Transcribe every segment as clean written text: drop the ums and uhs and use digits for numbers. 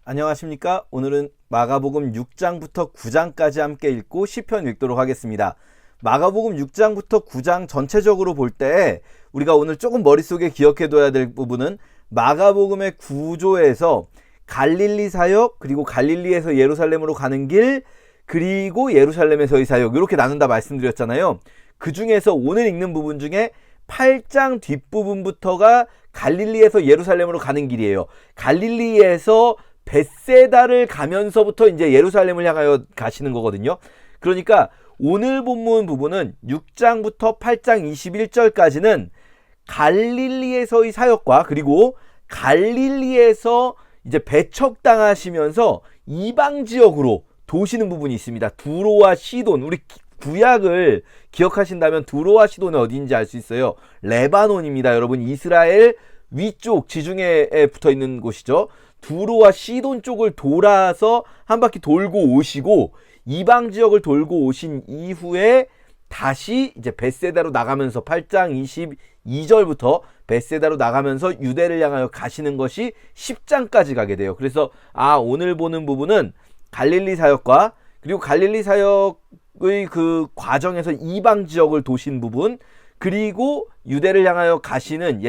안녕하십니까? 오늘은 마가복음 6장부터 9장까지 함께 읽고 시편 읽도록 하겠습니다. 마가복음 6장부터 9장 전체적으로 볼 때 우리가 오늘 조금 머릿속에 기억해둬야 될 부분은 마가복음의 구조에서 갈릴리 사역, 그리고 갈릴리에서 예루살렘으로 가는 길, 그리고 예루살렘에서의 사역, 이렇게 나눈다 말씀드렸잖아요. 그 중에서 오늘 읽는 부분 중에 8장 뒷부분부터가 갈릴리에서 예루살렘으로 가는 길이에요. 갈릴리에서 벳세다를 가면서부터 이제 예루살렘을 향하여 가시는 거거든요. 그러니까 오늘 본문 부분은 6장부터 8장 21절까지는 갈릴리에서의 사역과 그리고 갈릴리에서 이제 배척당하시면서 이방 지역으로 도시는 부분이 있습니다. 두로와 시돈, 우리 구약을 기억하신다면 두로와 시돈이 어디인지 알 수 있어요. 레바논입니다. 여러분, 이스라엘 위쪽 지중해에 붙어 있는 곳이죠. 두로와 시돈 쪽을 돌아서 한 바퀴 돌고 오시고 이방 지역을 돌고 오신 이후에 다시 이제 벳세다로 나가면서 8장 22절부터 벳세다로 나가면서 유대를 향하여 가시는 것이 10장까지 가게 돼요. 그래서 오늘 보는 부분은 갈릴리 사역과 그리고 갈릴리 사역의 그 과정에서 이방 지역을 도신 부분, 그리고 유대를 향하여 가시는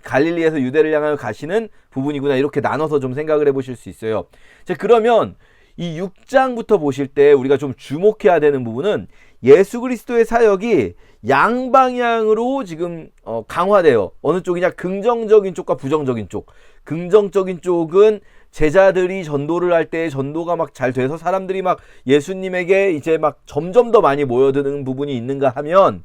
갈릴리에서 유대를 향하여 가시는 부분이구나, 이렇게 나눠서 좀 생각을 해보실 수 있어요. 자, 그러면 이 6장부터 보실 때 우리가 좀 주목해야 되는 부분은 예수 그리스도의 사역이 양방향으로 지금 강화돼요. 어느 쪽이냐? 긍정적인 쪽과 부정적인 쪽. 긍정적인 쪽은 제자들이 전도를 할 때 전도가 막 잘 돼서 사람들이 막 예수님에게 이제 막 점점 더 많이 모여드는 부분이 있는가 하면,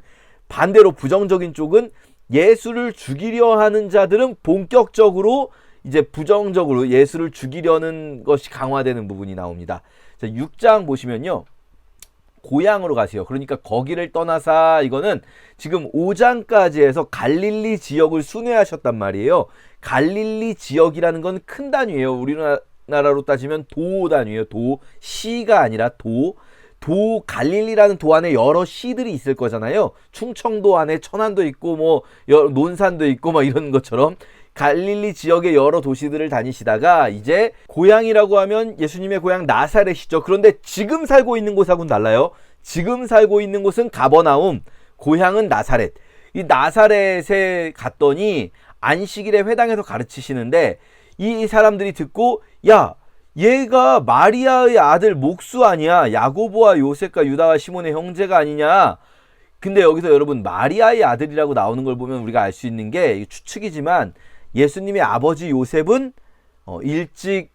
반대로 부정적인 쪽은 예수를 죽이려 하는 자들은 본격적으로 이제 부정적으로 예수를 죽이려는 것이 강화되는 부분이 나옵니다. 자, 6장 보시면요, 고향으로 가세요. 그러니까 거기를 떠나사, 이거는 지금 5장까지 해서 갈릴리 지역을 순회하셨단 말이에요. 갈릴리 지역이라는 건 큰 단위예요. 우리나라로 따지면 도 단위예요. 도, 시가 아니라 도. 갈릴리라는 도 안에 여러 시들이 있을 거잖아요. 충청도 안에 천안도 있고 뭐 논산도 있고 막 이런 것처럼 갈릴리 지역의 여러 도시들을 다니시다가 이제 고향이라고 하면 예수님의 고향 나사렛이죠. 그런데 지금 살고 있는 곳하고는 달라요. 지금 살고 있는 곳은 가버나움, 고향은 나사렛. 이 나사렛에 갔더니 안식일에 회당에서 가르치시는데 이 사람들이 듣고, 야, 얘가 마리아의 아들 목수 아니야? 야고보와 요셉과 유다와 시몬의 형제가 아니냐? 근데 여기서 여러분, 마리아의 아들이라고 나오는 걸 보면 우리가 알 수 있는 게, 추측이지만 예수님의 아버지 요셉은 일찍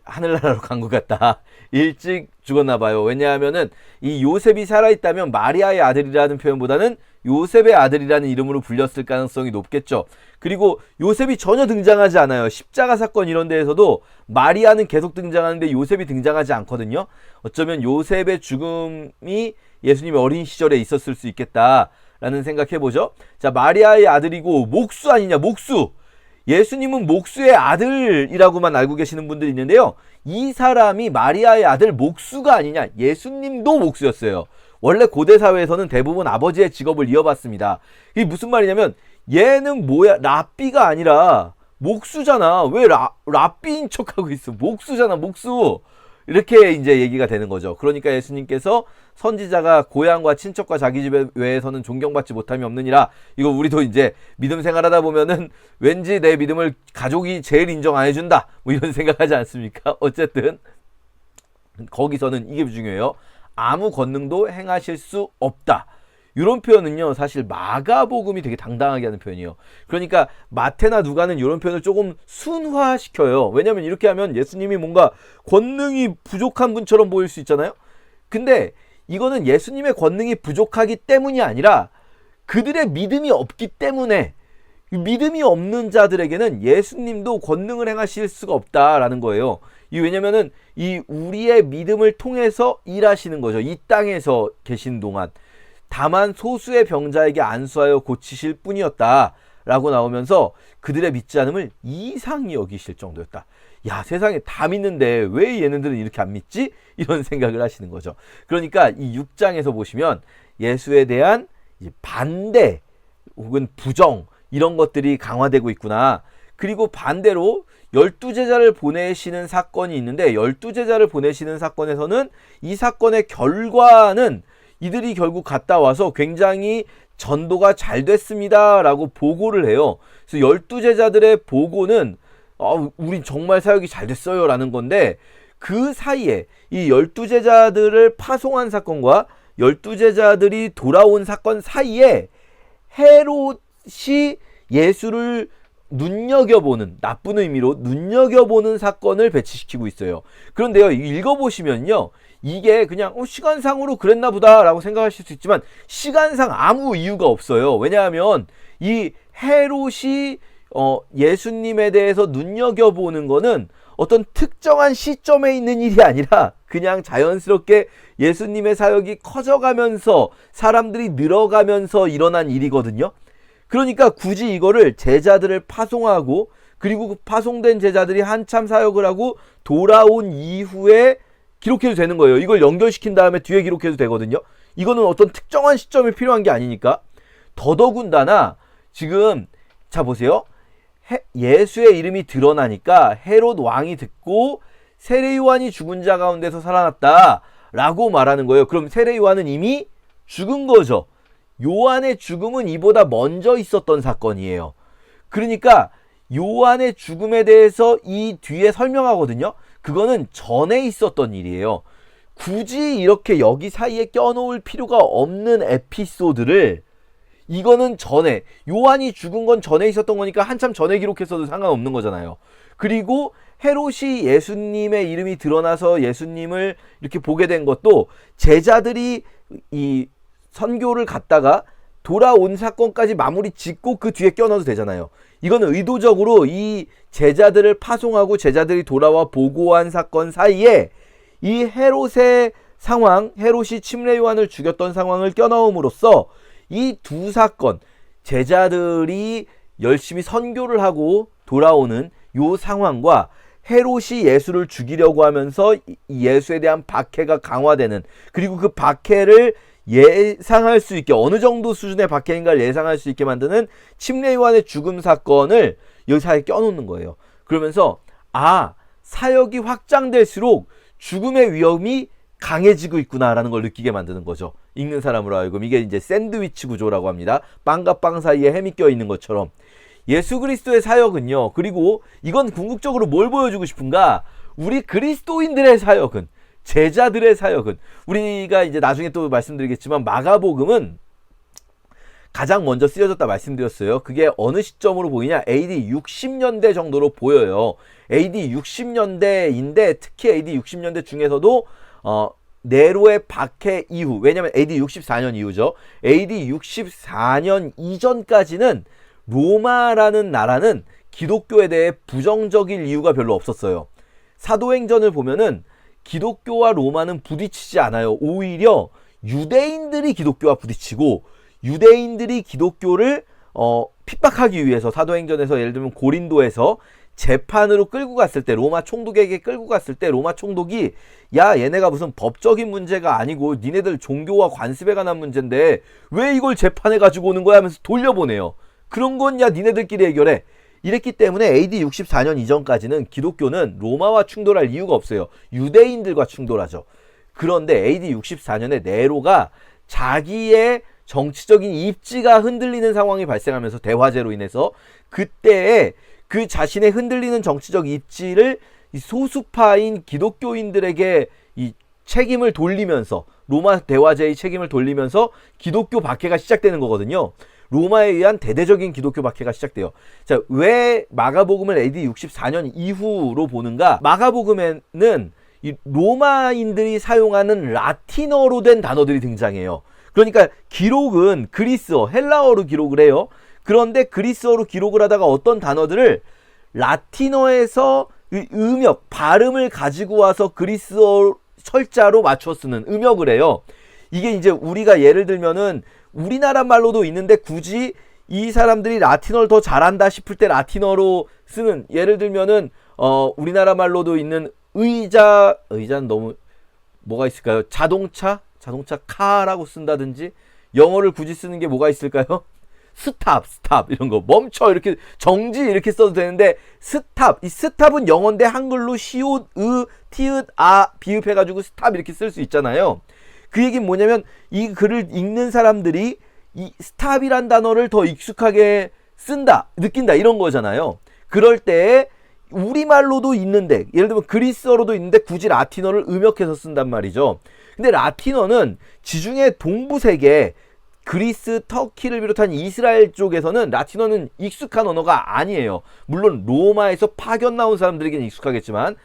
하늘나라로 간 것 같다. 일찍 죽었나 봐요. 왜냐하면은 이 요셉이 살아있다면 마리아의 아들이라는 표현보다는 요셉의 아들이라는 이름으로 불렸을 가능성이 높겠죠. 그리고 요셉이 전혀 등장하지 않아요. 십자가 사건 이런 데에서도 마리아는 계속 등장하는데 요셉이 등장하지 않거든요. 어쩌면 요셉의 죽음이 예수님의 어린 시절에 있었을 수 있겠다라는 생각해보죠. 자, 마리아의 아들이고 목수 아니냐? 목수. 예수님은 목수의 아들이라고만 알고 계시는 분들이 있는데요. 이 사람이 마리아의 아들 목수가 아니냐? 예수님도 목수였어요. 원래 고대 사회에서는 대부분 아버지의 직업을 이어받습니다. 이게 무슨 말이냐면, 얘는 뭐야? 랍비가 아니라 목수잖아. 왜 랍비인 척하고 있어? 목수잖아, 목수. 이렇게 이제 얘기가 되는 거죠. 그러니까 예수님께서 선지자가 고향과 친척과 자기 집 외에서는 존경받지 못함이 없느니라. 이거 우리도 이제 믿음 생활하다 보면은 왠지 내 믿음을 가족이 제일 인정 안 해준다, 뭐 이런 생각하지 않습니까? 어쨌든 거기서는 이게 중요해요. 아무 권능도 행하실 수 없다. 이런 표현은요, 사실 마가복음이 되게 당당하게 하는 표현이에요. 그러니까 마태나 누가는 이런 표현을 조금 순화시켜요. 왜냐하면 이렇게 하면 예수님이 뭔가 권능이 부족한 분처럼 보일 수 있잖아요. 근데 이거는 예수님의 권능이 부족하기 때문이 아니라 그들의 믿음이 없기 때문에, 믿음이 없는 자들에게는 예수님도 권능을 행하실 수가 없다라는 거예요. 왜냐면은 이 우리의 믿음을 통해서 일하시는 거죠. 이 땅에서 계신 동안. 다만 소수의 병자에게 안수하여 고치실 뿐이었다 라고 나오면서 그들의 믿지 않음을 이상히 여기실 정도였다. 야, 세상에 다 믿는데 왜 얘네들은 이렇게 안 믿지? 이런 생각을 하시는 거죠. 그러니까 이 6장에서 보시면 예수에 대한 반대 혹은 부정, 이런 것들이 강화되고 있구나. 그리고 반대로 12제자를 보내시는 사건이 있는데 12제자를 보내시는 사건에서는 이 사건의 결과는 이들이 결국 갔다 와서 굉장히 전도가 잘 됐습니다 라고 보고를 해요. 그래서 12제자들의 보고는 우린 정말 사역이 잘 됐어요 라는 건데, 그 사이에 이 12제자들을 파송한 사건과 12제자들이 돌아온 사건 사이에 헤롯이 예수를 눈여겨보는, 나쁜 의미로 눈여겨보는 사건을 배치시키고 있어요. 그런데요, 읽어보시면요, 이게 그냥 시간상으로 그랬나 보다 라고 생각하실 수 있지만 시간상 아무 이유가 없어요. 왜냐하면 이 헤롯이 예수님에 대해서 눈여겨보는 거는 어떤 특정한 시점에 있는 일이 아니라 그냥 자연스럽게 예수님의 사역이 커져가면서 사람들이 늘어가면서 일어난 일이거든요. 그러니까 굳이 이거를 제자들을 파송하고, 그리고 그 파송된 제자들이 한참 사역을 하고 돌아온 이후에 기록해도 되는 거예요. 이걸 연결시킨 다음에 뒤에 기록해도 되거든요. 이거는 어떤 특정한 시점이 필요한 게 아니니까. 더더군다나 지금 자 보세요. 예수의 이름이 드러나니까 헤롯 왕이 듣고 세례 요한이 죽은 자 가운데서 살아났다 라고 말하는 거예요. 그럼 세례 요한은 이미 죽은 거죠. 요한의 죽음은 이보다 먼저 있었던 사건이에요. 그러니까 요한의 죽음에 대해서 이 뒤에 설명하거든요. 그거는 전에 있었던 일이에요. 굳이 이렇게 여기 사이에 껴놓을 필요가 없는 에피소드를, 이거는 전에, 요한이 죽은 건 전에 있었던 거니까 한참 전에 기록했어도 상관없는 거잖아요. 그리고 헤롯이 예수님의 이름이 드러나서 예수님을 이렇게 보게 된 것도 제자들이 이 선교를 갔다가 돌아온 사건까지 마무리 짓고 그 뒤에 껴넣어도 되잖아요. 이거는 의도적으로 이 제자들을 파송하고 제자들이 돌아와 보고한 사건 사이에 이 헤롯의 상황, 헤롯이 침례 요한을 죽였던 상황을 껴넣음으로써 이 두 사건, 제자들이 열심히 선교를 하고 돌아오는 요 상황과 헤롯이 예수를 죽이려고 하면서 예수에 대한 박해가 강화되는, 그리고 그 박해를 예상할 수 있게, 어느 정도 수준의 박해인가를 예상할 수 있게 만드는 침례 요한의 죽음 사건을 여기 사이에 껴놓는 거예요. 그러면서 사역이 확장될수록 죽음의 위험이 강해지고 있구나라는 걸 느끼게 만드는 거죠. 읽는 사람으로 하여금. 이게 이제 샌드위치 구조라고 합니다. 빵과 빵 사이에 햄이 껴 있는 것처럼 예수 그리스도의 사역은요, 그리고 이건 궁극적으로 뭘 보여주고 싶은가, 우리 그리스도인들의 사역은, 제자들의 사역은, 우리가 이제 나중에 또 말씀드리겠지만 마가복음은 가장 먼저 쓰여졌다 말씀드렸어요. 그게 어느 시점으로 보이냐, AD 60년대 정도로 보여요. AD 60년대인데 특히 AD 60년대 중에서도 네로의 박해 이후, 왜냐면 AD 64년 이후죠. AD 64년 이전까지는 로마라는 나라는 기독교에 대해 부정적일 이유가 별로 없었어요. 사도행전을 보면은 기독교와 로마는 부딪히지 않아요. 오히려 유대인들이 기독교와 부딪히고, 유대인들이 기독교를 핍박하기 위해서 사도행전에서 예를 들면 고린도에서 재판으로 끌고 갔을 때, 로마 총독에게 끌고 갔을 때 로마 총독이 얘네가 무슨 법적인 문제가 아니고 니네들 종교와 관습에 관한 문제인데 왜 이걸 재판에 가지고 오는 거야 하면서 돌려보내요. 그런 건 니네들끼리 해결해. 이랬기 때문에 AD 64년 이전까지는 기독교는 로마와 충돌할 이유가 없어요. 유대인들과 충돌하죠. 그런데 AD 64년에 네로가 자기의 정치적인 입지가 흔들리는 상황이 발생하면서, 대화제로 인해서, 그때에 그 자신의 흔들리는 정치적 입지를 소수파인 기독교인들에게 이 책임을 돌리면서, 로마 대화제의 책임을 돌리면서 기독교 박해가 시작되는 거거든요. 로마에 의한 대대적인 기독교 박해가 시작돼요. 자, 왜 마가복음을 AD 64년 이후로 보는가? 마가복음에는 이 로마인들이 사용하는 라틴어로 된 단어들이 등장해요. 그러니까 기록은 그리스어, 헬라어로 기록을 해요. 그런데 그리스어로 기록을 하다가 어떤 단어들을 라틴어에서 음역, 발음을 가지고 와서 그리스어 철자로 맞춰 쓰는, 음역을 해요. 이게 이제 우리가 예를 들면은 우리나라 말로도 있는데 굳이 이 사람들이 라틴어를 더 잘한다 싶을 때 라틴어로 쓰는, 예를 들면은 우리나라 말로도 있는 의자는 너무 뭐가 있을까요? 자동차 카라고 쓴다든지, 영어를 굳이 쓰는 게 뭐가 있을까요? 스탑 이런 거 멈춰 이렇게 정지 이렇게 써도 되는데 스탑, 이 스탑은 영어인데 한글로 시옷, 티읕, 비읍해가지고 스탑 이렇게 쓸 수 있잖아요. 그 얘기는 뭐냐면 이 글을 읽는 사람들이 이 스탑이란 단어를 더 익숙하게 쓴다, 느낀다 이런 거잖아요. 그럴 때 우리말로도 있는데, 예를 들면 그리스어로도 있는데 굳이 라틴어를 음역해서 쓴단 말이죠. 근데 라틴어는 지중해 동부 세계, 그리스, 터키를 비롯한 이스라엘 쪽에서는 라틴어는 익숙한 언어가 아니에요. 물론 로마에서 파견 나온 사람들에게는 익숙하겠지만,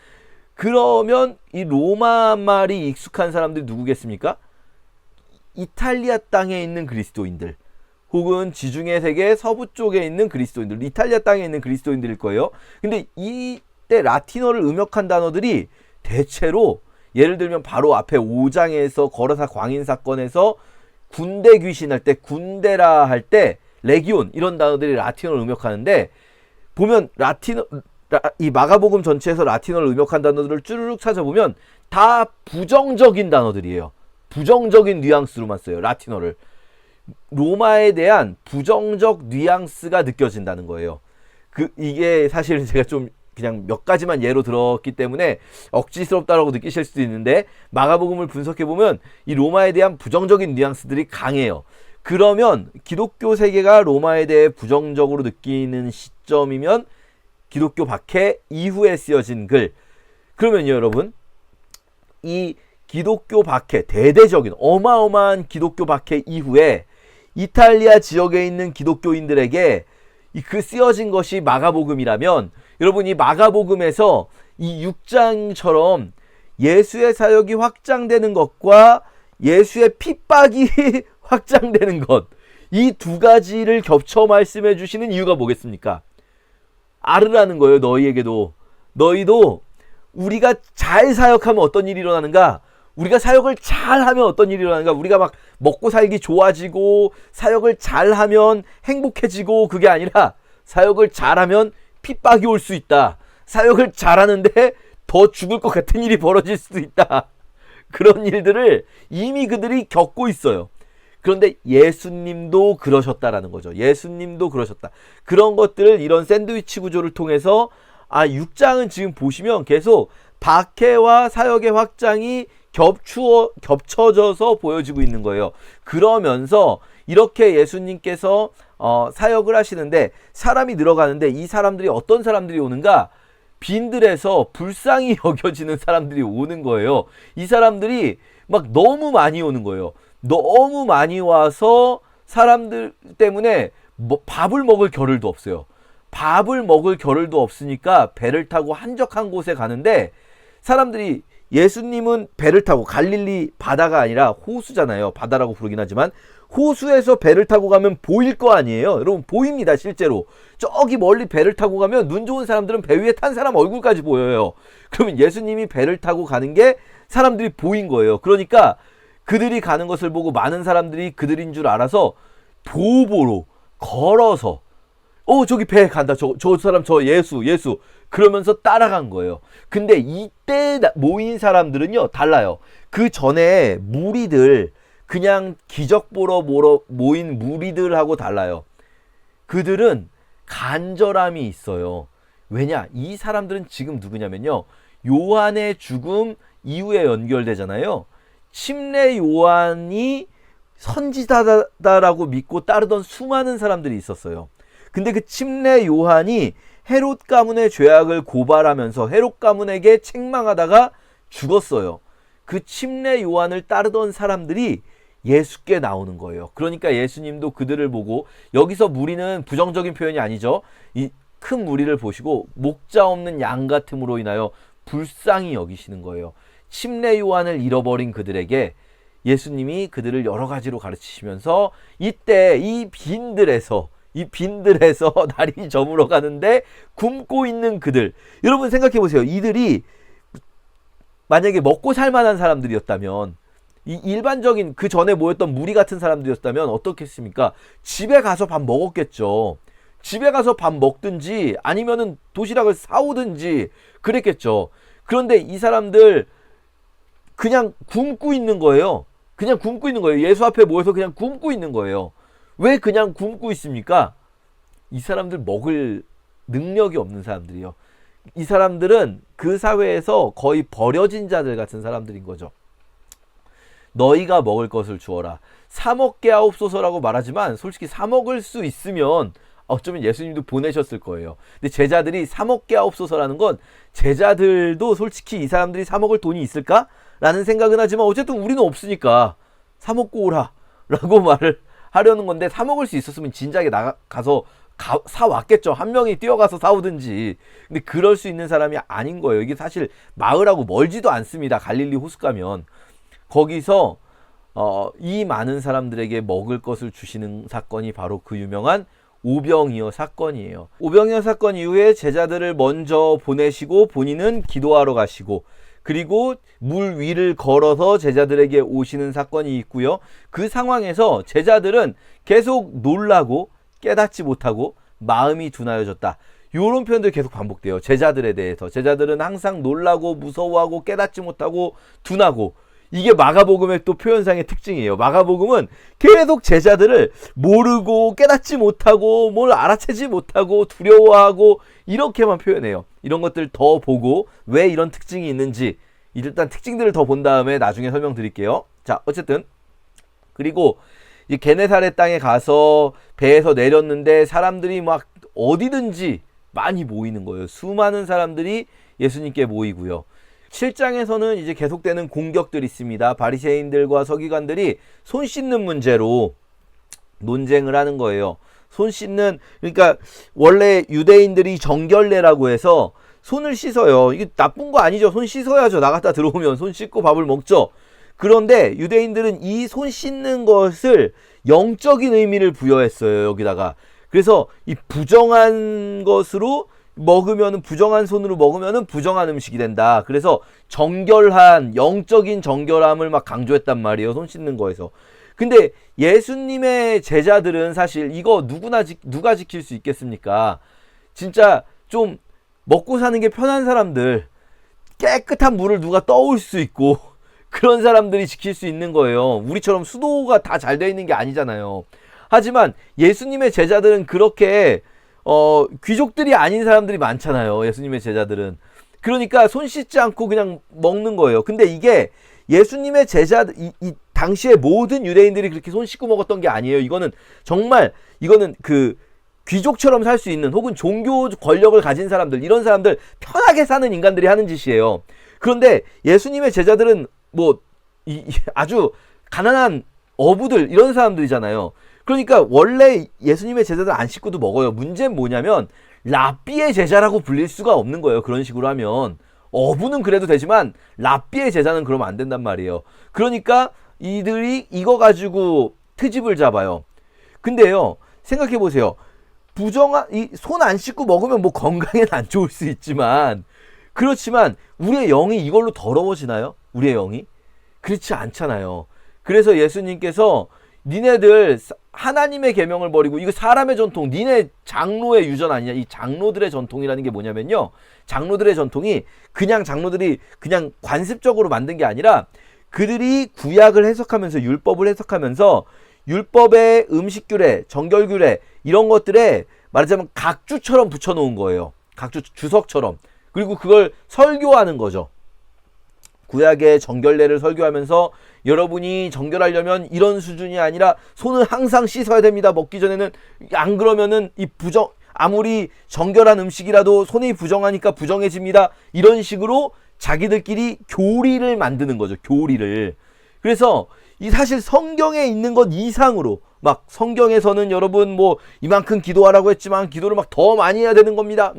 그러면 이 로마 말이 익숙한 사람들이 누구겠습니까? 이탈리아 땅에 있는 그리스도인들, 혹은 지중해 세계 서부 쪽에 있는 그리스도인들, 이탈리아 땅에 있는 그리스도인들일 거예요. 근데 이때 라틴어를 음역한 단어들이 대체로, 예를 들면 바로 앞에 5장에서 거라사 광인 사건에서 군대 귀신할 때, 군대라 할 때 레기온 이런 단어들이 라틴어를 음역하는데, 보면 라틴어, 이 마가복음 전체에서 라틴어를 음역한 단어들을 쭈르륵 찾아보면 다 부정적인 단어들이에요. 부정적인 뉘앙스로만 써요, 라틴어를. 로마에 대한 부정적 뉘앙스가 느껴진다는 거예요. 이게 사실 제가 좀 그냥 몇 가지만 예로 들었기 때문에 억지스럽다라고 느끼실 수도 있는데, 마가복음을 분석해보면 이 로마에 대한 부정적인 뉘앙스들이 강해요. 그러면 기독교 세계가 로마에 대해 부정적으로 느끼는 시점이면 기독교 박해 이후에 쓰여진 글. 그러면요, 여러분, 이 기독교 박해, 대대적인 어마어마한 기독교 박해 이후에 이탈리아 지역에 있는 기독교인들에게 그 쓰여진 것이 마가복음이라면, 여러분, 이 마가복음에서 이 6장처럼 예수의 사역이 확장되는 것과 예수의 핍박이 확장되는 것, 이 두 가지를 겹쳐 말씀해 주시는 이유가 뭐겠습니까? 알으라는 거예요. 너희도 우리가 잘 사역하면 어떤 일이 일어나는가, 우리가 사역을 잘하면 어떤 일이 일어나는가, 우리가 막 먹고 살기 좋아지고 사역을 잘하면 행복해지고, 그게 아니라 사역을 잘하면 핍박이 올 수 있다, 사역을 잘하는데 더 죽을 것 같은 일이 벌어질 수도 있다, 그런 일들을 이미 그들이 겪고 있어요. 그런데 예수님도 그러셨다라는 거죠. 예수님도 그러셨다. 그런 것들을 이런 샌드위치 구조를 통해서 6장은 지금 보시면 계속 박해와 사역의 확장이 겹쳐져서 보여지고 있는 거예요. 그러면서 이렇게 예수님께서 사역을 하시는데 사람이 늘어가는데, 이 사람들이 어떤 사람들이 오는가? 빈들에서 불쌍히 여겨지는 사람들이 오는 거예요. 이 사람들이 막 너무 많이 오는 거예요. 너무 많이 와서 사람들 때문에 밥을 먹을 겨를도 없어요. 밥을 먹을 겨를도 없으니까 배를 타고 한적한 곳에 가는데, 사람들이, 예수님은 배를 타고, 갈릴리 바다가 아니라 호수잖아요. 바다라고 부르긴 하지만 호수에서 배를 타고 가면 보일 거 아니에요. 여러분, 보입니다. 실제로 저기 멀리 배를 타고 가면 눈 좋은 사람들은 배 위에 탄 사람 얼굴까지 보여요. 그러면 예수님이 배를 타고 가는 게 사람들이 보인 거예요. 그러니까 그들이 가는 것을 보고 많은 사람들이 그들인 줄 알아서 도보로 걸어서, 저기 배 간다, 저 사람, 저 예수 그러면서 따라간 거예요. 근데 이때 모인 사람들은요, 달라요. 그 전에 무리들, 그냥 기적 보러 모인 무리들하고 달라요. 그들은 간절함이 있어요. 왜냐? 이 사람들은 지금 누구냐면요, 요한의 죽음 이후에 연결되잖아요. 침례 요한이 선지자다라고 믿고 따르던 수많은 사람들이 있었어요. 근데 그 침례 요한이 헤롯 가문의 죄악을 고발하면서 헤롯 가문에게 책망하다가 죽었어요. 그 침례 요한을 따르던 사람들이 예수께 나오는 거예요. 그러니까 예수님도 그들을 보고, 여기서 무리는 부정적인 표현이 아니죠. 이 큰 무리를 보시고 목자 없는 양 같음으로 인하여 불쌍히 여기시는 거예요. 침례 요한을 잃어버린 그들에게 예수님이 그들을 여러 가지로 가르치시면서, 이때 이 빈들에서 날이 저물어 가는데 굶고 있는 그들, 여러분 생각해 보세요. 이들이 만약에 먹고 살만한 사람들이었다면, 이 일반적인 그 전에 모였던 무리 같은 사람들이었다면 어떻겠습니까? 집에 가서 밥 먹었겠죠. 집에 가서 밥 먹든지 아니면은 도시락을 사오든지 그랬겠죠. 그런데 이 사람들 그냥 굶고 있는 거예요. 예수 앞에 모여서 그냥 굶고 있는 거예요. 왜 그냥 굶고 있습니까? 이 사람들 먹을 능력이 없는 사람들이요. 이 사람들은 그 사회에서 거의 버려진 자들 같은 사람들인 거죠. 너희가 먹을 것을 주어라. 사 먹게 하옵소서라고 말하지만 솔직히 사 먹을 수 있으면 어쩌면 예수님도 보내셨을 거예요. 근데 제자들이 사 먹게 하옵소서라는 건 제자들도 솔직히 이 사람들이 사 먹을 돈이 있을까? 라는 생각은 하지만 어쨌든 우리는 없으니까 사 먹고 오라 라고 말을 하려는 건데, 사 먹을 수 있었으면 진작에 나가서 사왔겠죠. 한 명이 뛰어가서 사오든지. 근데 그럴 수 있는 사람이 아닌 거예요. 이게 사실 마을하고 멀지도 않습니다. 갈릴리 호수 가면. 거기서 이 많은 사람들에게 먹을 것을 주시는 사건이 바로 그 유명한 오병이어 사건이에요. 오병이어 사건 이후에 제자들을 먼저 보내시고 본인은 기도하러 가시고, 그리고 물 위를 걸어서 제자들에게 오시는 사건이 있고요. 그 상황에서 제자들은 계속 놀라고 깨닫지 못하고 마음이 둔하여졌다. 이런 표현들이 계속 반복돼요. 제자들에 대해서. 제자들은 항상 놀라고 무서워하고 깨닫지 못하고 둔하고. 이게 마가복음의 또 표현상의 특징이에요. 마가복음은 계속 제자들을 모르고 깨닫지 못하고 뭘 알아채지 못하고 두려워하고 이렇게만 표현해요. 이런 것들 더 보고 왜 이런 특징이 있는지 일단 특징들을 더 본 다음에 나중에 설명드릴게요. 자, 어쨌든 그리고 이 게네사렛 땅에 가서 배에서 내렸는데 사람들이 막 어디든지 많이 모이는 거예요. 수많은 사람들이 예수님께 모이고요. 7장에서는 이제 계속되는 공격들이 있습니다. 바리새인들과 서기관들이 손 씻는 문제로 논쟁을 하는 거예요. 손 씻는, 그러니까 원래 유대인들이 정결례라고 해서 손을 씻어요. 이게 나쁜 거 아니죠. 손 씻어야죠. 나갔다 들어오면 손 씻고 밥을 먹죠. 그런데 유대인들은 이 손 씻는 것을 영적인 의미를 부여했어요. 여기다가. 그래서 이 부정한 것으로 먹으면은, 부정한 손으로 먹으면은 부정한 음식이 된다. 그래서 정결한 영적인 정결함을 막 강조했단 말이에요. 손 씻는 거에서. 근데 예수님의 제자들은 사실 이거 누가 지킬 수 있겠습니까? 진짜 좀 먹고 사는 게 편한 사람들, 깨끗한 물을 누가 떠올 수 있고 그런 사람들이 지킬 수 있는 거예요. 우리처럼 수도가 다 잘 돼 있는 게 아니잖아요. 하지만 예수님의 제자들은 그렇게 귀족들이 아닌 사람들이 많잖아요. 예수님의 제자들은. 그러니까 손 씻지 않고 그냥 먹는 거예요. 근데 이게 예수님의 제자들, 이 당시에 모든 유대인들이 그렇게 손 씻고 먹었던 게 아니에요. 이거는 정말, 이거는 그 귀족처럼 살 수 있는, 혹은 종교 권력을 가진 사람들, 이런 사람들, 편하게 사는 인간들이 하는 짓이에요. 그런데 예수님의 제자들은 뭐 아주 가난한 어부들, 이런 사람들이잖아요. 그러니까 원래 예수님의 제자들 안 씻고도 먹어요. 문제는 뭐냐면 랍비의 제자라고 불릴 수가 없는 거예요. 그런 식으로 하면. 어부는 그래도 되지만 랍비의 제자는 그러면 안 된단 말이에요. 그러니까 이들이 이거 가지고 트집을 잡아요. 근데요, 생각해 보세요. 이 손 안 씻고 먹으면 뭐 건강에는 안 좋을 수 있지만, 그렇지만 우리의 영이 이걸로 더러워지나요? 우리의 영이? 그렇지 않잖아요. 그래서 예수님께서 니네들 하나님의 계명을 버리고 이거 사람의 전통, 니네 장로의 유전 아니냐. 이 장로들의 전통이라는 게 뭐냐면요, 장로들의 전통이 그냥 장로들이 그냥 관습적으로 만든 게 아니라 그들이 구약을 해석하면서, 율법을 해석하면서 율법의 음식규례, 정결규례 이런 것들에 말하자면 각주처럼 붙여놓은 거예요. 각주 주석처럼. 그리고 그걸 설교하는 거죠. 구약의 정결례를 설교하면서 여러분이 정결하려면 이런 수준이 아니라 손을 항상 씻어야 됩니다. 먹기 전에는. 안 그러면은 아무리 정결한 음식이라도 손이 부정하니까 부정해집니다. 이런 식으로 자기들끼리 교리를 만드는 거죠. 교리를. 그래서 이 사실 성경에 있는 것 이상으로, 막 성경에서는 여러분 뭐 이만큼 기도하라고 했지만 기도를 막 더 많이 해야 되는 겁니다.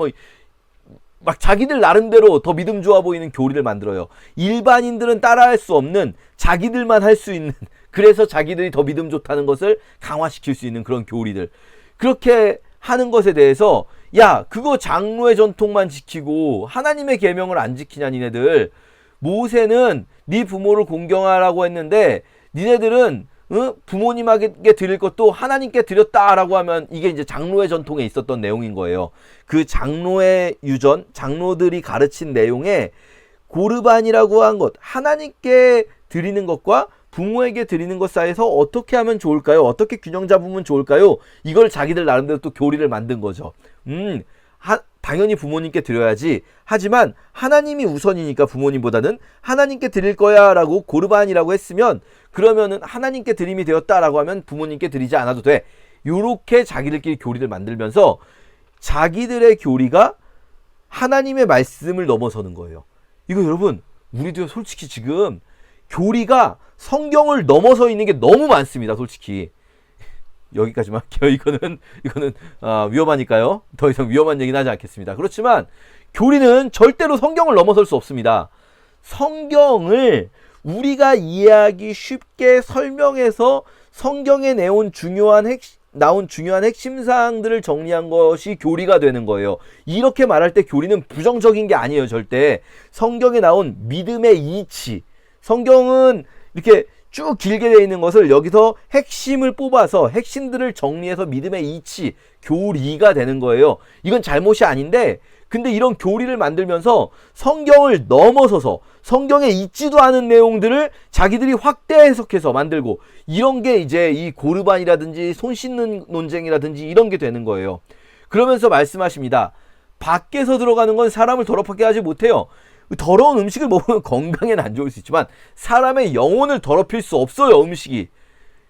막 자기들 나름대로 더 믿음 좋아 보이는 교리를 만들어요. 일반인들은 따라할 수 없는, 자기들만 할 수 있는, 그래서 자기들이 더 믿음 좋다는 것을 강화시킬 수 있는 그런 교리들. 그렇게 하는 것에 대해서, 야, 그거 장로의 전통만 지키고 하나님의 계명을 안 지키냐 니네들. 모세는 네 부모를 공경하라고 했는데 니네들은 부모님에게 드릴 것도 하나님께 드렸다라고 하면 이게 이제 장로의 전통에 있었던 내용인 거예요. 그 장로의 유전, 장로들이 가르친 내용에 고르반이라고 한 것, 하나님께 드리는 것과 부모에게 드리는 것 사이에서 어떻게 하면 좋을까요? 어떻게 균형 잡으면 좋을까요? 이걸 자기들 나름대로 또 교리를 만든 거죠. 당연히 부모님께 드려야지. 하지만 하나님이 우선이니까 부모님보다는 하나님께 드릴 거야 라고 고르반이라고 했으면, 그러면은 하나님께 드림이 되었다라고 하면 부모님께 드리지 않아도 돼. 요렇게 자기들끼리 교리를 만들면서 자기들의 교리가 하나님의 말씀을 넘어서는 거예요. 이거 여러분, 우리도 솔직히 지금 교리가 성경을 넘어서 있는 게 너무 많습니다. 솔직히 여기까지만 할게요. 이거는 위험하니까요. 더 이상 위험한 얘기는 하지 않겠습니다. 그렇지만 교리는 절대로 성경을 넘어설 수 없습니다. 성경을 우리가 이해하기 쉽게 설명해서 성경에 나온 중요한 핵심 사항들을 정리한 것이 교리가 되는 거예요. 이렇게 말할 때 교리는 부정적인 게 아니에요. 절대. 성경에 나온 믿음의 이치, 성경은 이렇게 쭉 길게 되어 있는 것을 여기서 핵심을 뽑아서 핵심들을 정리해서 믿음의 이치, 교리가 되는 거예요. 이건 잘못이 아닌데, 근데 이런 교리를 만들면서 성경을 넘어서서 성경에 있지도 않은 내용들을 자기들이 확대 해석해서 만들고, 이런 게 이제 이 고르반이라든지 손 씻는 논쟁이라든지 이런 게 되는 거예요. 그러면서 말씀하십니다. 밖에서 들어가는 건 사람을 더럽게 하지 못해요. 더러운 음식을 먹으면 건강에는 안 좋을 수 있지만 사람의 영혼을 더럽힐 수 없어요. 음식이.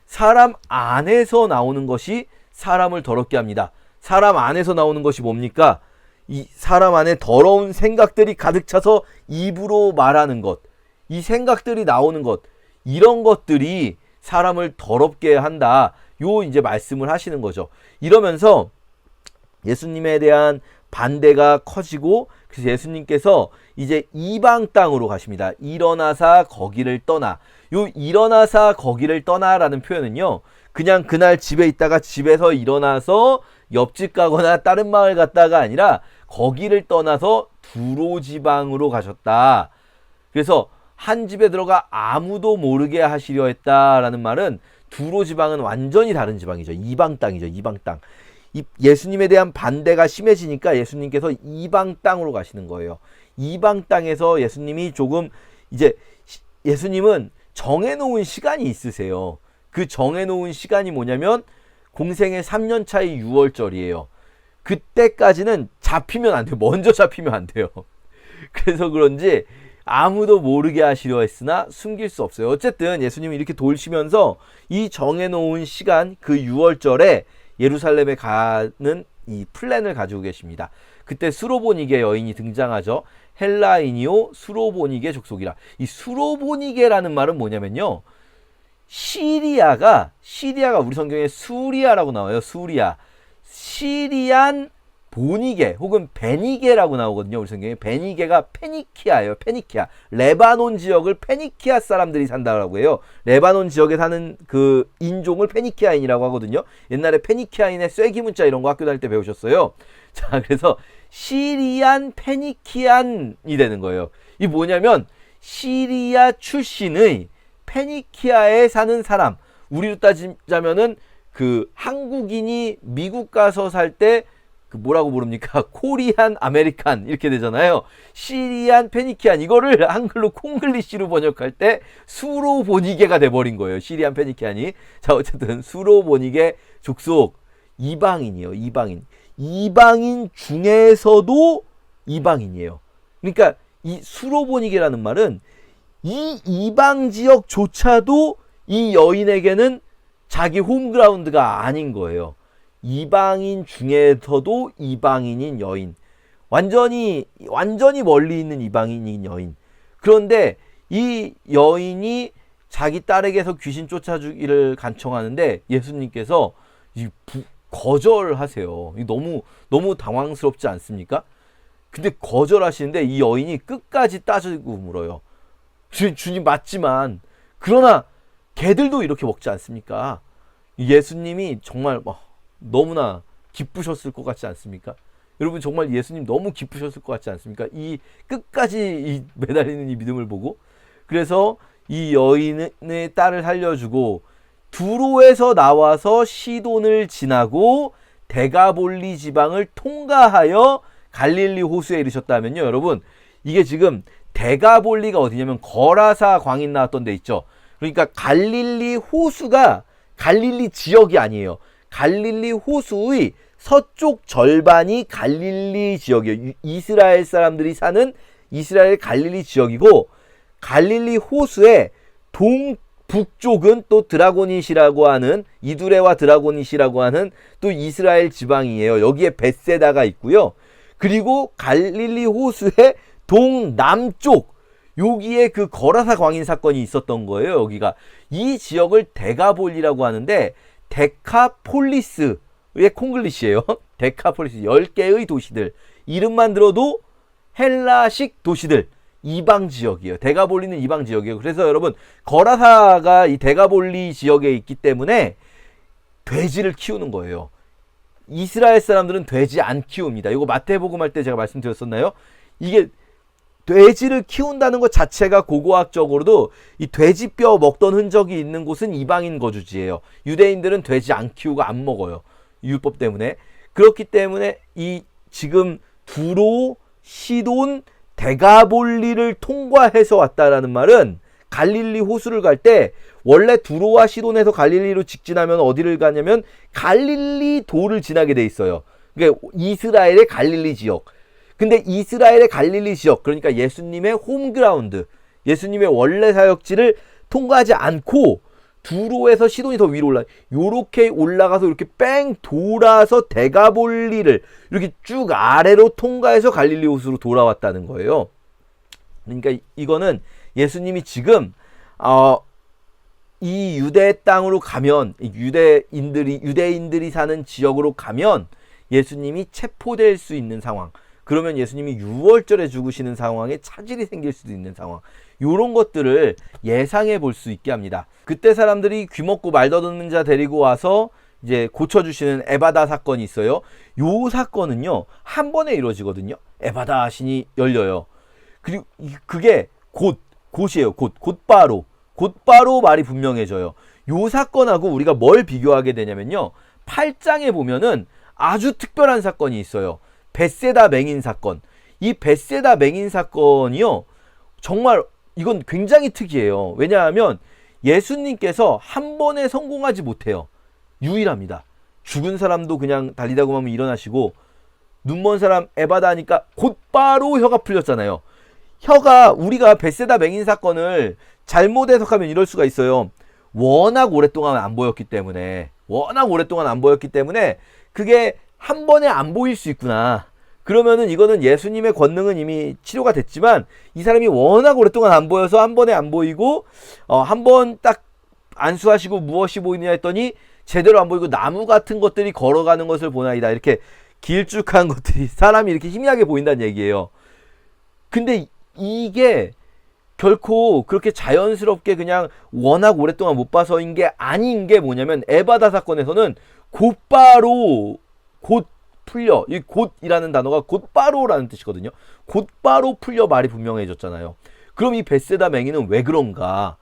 사람 안에서 나오는 것이 사람을 더럽게 합니다. 사람 안에서 나오는 것이 뭡니까? 이 사람 안에 더러운 생각들이 가득 차서 입으로 말하는 것, 이 생각들이 나오는 것, 이런 것들이 사람을 더럽게 한다. 요 이제 말씀을 하시는 거죠. 이러면서 예수님에 대한 반대가 커지고, 그래서 예수님께서 이제 이방 땅으로 가십니다. 일어나사 거기를 떠나. 요 일어나사 거기를 떠나라는 표현은요, 그냥 그날 집에 있다가 집에서 일어나서 옆집 가거나 다른 마을 갔다가 아니라 거기를 떠나서 두로 지방으로 가셨다. 그래서 한 집에 들어가 아무도 모르게 하시려 했다라는 말은, 두로 지방은 완전히 다른 지방이죠. 이방 땅이죠. 이방 땅. 예수님에 대한 반대가 심해지니까 예수님께서 이방 땅으로 가시는 거예요. 이방 땅에서 예수님이 조금 이제, 예수님은 정해놓은 시간이 있으세요. 그 정해놓은 시간이 뭐냐면 공생의 3년 차이 6월절이에요. 그때까지는 잡히면 안 돼요. 먼저 잡히면 안 돼요. 그래서 그런지 아무도 모르게 하시려 했으나 숨길 수 없어요. 어쨌든 예수님이 이렇게 돌시면서 이 정해놓은 시간, 그 6월절에 예루살렘에 가는 이 플랜을 가지고 계십니다. 그때 수로보니게 여인이 등장하죠. 헬라인이요 수로보니게 족속이라. 이 수로보니게라는 말은 뭐냐면요, 시리아가 우리 성경에 수리아라고 나와요. 수리아. 시리안 보니게 혹은 베니게라고 나오거든요. 우리 성경에 베니게가 페니키아예요. 페니키아. 레바논 지역을 페니키아 사람들이 산다고 해요. 레바논 지역에 사는 그 인종을 페니키아인이라고 하거든요. 옛날에 페니키아인의 쐐기 문자 이런 거 학교 다닐 때 배우셨어요. 자, 그래서 시리안 페니키안이 되는 거예요. 이 뭐냐면 시리아 출신의 페니키아에 사는 사람. 우리로 따지자면은 그 한국인이 미국 가서 살 때 그 뭐라고 부릅니까? 코리안 아메리칸 이렇게 되잖아요. 시리안 페니키안, 이거를 한글로 콩글리시로 번역할 때 수로보니게가 돼버린 거예요. 시리안 페니키안이. 자, 어쨌든 수로보니게 족속, 이방인이에요. 이방인 중에서도 이방인이에요. 그러니까 이 수로보니게라는 말은 이 이방 지역조차도 이 여인에게는 자기 홈그라운드가 아닌 거예요. 이방인 중에서도 이방인인 여인, 완전히 멀리 있는 이방인인 여인. 그런데 이 여인이 자기 딸에게서 귀신 쫓아주기를 간청하는데 예수님께서 거절하세요. 너무 당황스럽지 않습니까? 근데 거절하시는데 이 여인이 끝까지 따지고 물어요. 주님 맞지만, 그러나 개들도 이렇게 먹지 않습니까? 예수님이 정말 너무나 기쁘셨을 것 같지 않습니까? 여러분, 정말 예수님 너무 기쁘셨을 것 같지 않습니까? 이 끝까지 매달리는 이 믿음을 보고. 그래서 이 여인의 딸을 살려주고 두로에서 나와서 시돈을 지나고 데가볼리 지방을 통과하여 갈릴리 호수에 이르셨다면요, 여러분, 이게 지금 데가볼리가 어디냐면 거라사 광인 나왔던 데 있죠. 그러니까 갈릴리 호수가 갈릴리 지역이 아니에요. 갈릴리 호수의 서쪽 절반이 갈릴리 지역이에요. 이스라엘 사람들이 사는 이스라엘 갈릴리 지역이고, 갈릴리 호수의 북쪽은 또 드라고닛이라고 하는, 이두레와 드라고닛이라고 하는 또 이스라엘 지방이에요. 여기에 벳세다가 있고요. 그리고 갈릴리 호수의 동남쪽, 여기에 그 거라사 광인 사건이 있었던 거예요. 여기가 이 지역을 데가볼리라고 하는데, 데카폴리스의 콩글리시예요. 데카폴리스, 10개의 도시들, 이름만 들어도 헬라식 도시들, 이방 지역이에요. 데가볼리는 이방 지역이에요. 그래서 여러분, 거라사가 이 데가볼리 지역에 있기 때문에 돼지를 키우는 거예요. 이스라엘 사람들은 돼지 안 키웁니다. 이거 마태복음 할 때 제가 말씀드렸었나요? 이게 돼지를 키운다는 것 자체가 고고학적으로도 이 돼지뼈 먹던 흔적이 있는 곳은 이방인 거주지예요. 유대인들은 돼지 안 키우고 안 먹어요. 율법 때문에. 그렇기 때문에 이 지금 두로, 시돈, 데가볼리를 통과해서 왔다라는 말은, 갈릴리 호수를 갈 때 원래 두로와 시돈에서 갈릴리로 직진하면 어디를 가냐면 갈릴리 도를 지나게 돼 있어요. 그러니까 이스라엘의 갈릴리 지역. 근데 이스라엘의 갈릴리 지역, 그러니까 예수님의 홈그라운드, 예수님의 원래 사역지를 통과하지 않고 두로에서 시돈이 더 위로 요렇게 올라가서 이렇게 뺑 돌아서 데가볼리를 이렇게 쭉 아래로 통과해서 갈릴리 호수로 돌아왔다는 거예요. 그러니까 이거는 예수님이 지금 이 유대 땅으로 가면, 유대인들이 사는 지역으로 가면 예수님이 체포될 수 있는 상황, 그러면 예수님이 6월절에 죽으시는 상황에 차질이 생길 수도 있는 상황, 요런 것들을 예상해 볼 수 있게 합니다. 그때 사람들이 귀먹고 말 더듬는 자 데리고 와서 이제 고쳐주시는 에바다 사건이 있어요. 요 사건은요, 한 번에 이루어지거든요. 에바다 신이 열려요. 그리고 그게 곧이에요. 곧바로 말이 분명해져요. 요 사건하고 우리가 뭘 비교하게 되냐면요, 8장에 보면은 아주 특별한 사건이 있어요. 벳세다 맹인 사건. 이 벳세다 맹인 사건이요, 정말 이건 굉장히 특이해요. 왜냐하면 예수님께서 한 번에 성공하지 못해요. 유일합니다. 죽은 사람도 그냥 달리다고 하면 일어나시고, 눈먼 사람 에바다 하니까 곧바로 혀가 풀렸잖아요. 혀가, 우리가 벳세다 맹인 사건을 잘못 해석하면 이럴 수가 있어요. 워낙 오랫동안 안 보였기 때문에 그게 한 번에 안 보일 수 있구나. 그러면은 이거는 예수님의 권능은 이미 치료가 됐지만 이 사람이 워낙 오랫동안 안 보여서 한 번에 안 보이고, 한 번 딱 안수하시고 무엇이 보이느냐 했더니 제대로 안 보이고 나무 같은 것들이 걸어가는 것을 보나이다. 이렇게 길쭉한 것들이, 사람이 이렇게 희미하게 보인다는 얘기예요. 근데 이게 결코 그렇게 자연스럽게 그냥 워낙 오랫동안 못 봐서인 게 아닌 게 뭐냐면, 에바다 사건에서는 곧바로, 곧 풀려, 이 곧이라는 단어가 곧바로라는 뜻이거든요. 곧바로 풀려 말이 분명해졌잖아요. 그럼 이 벳세다 맹인은 왜 그런가?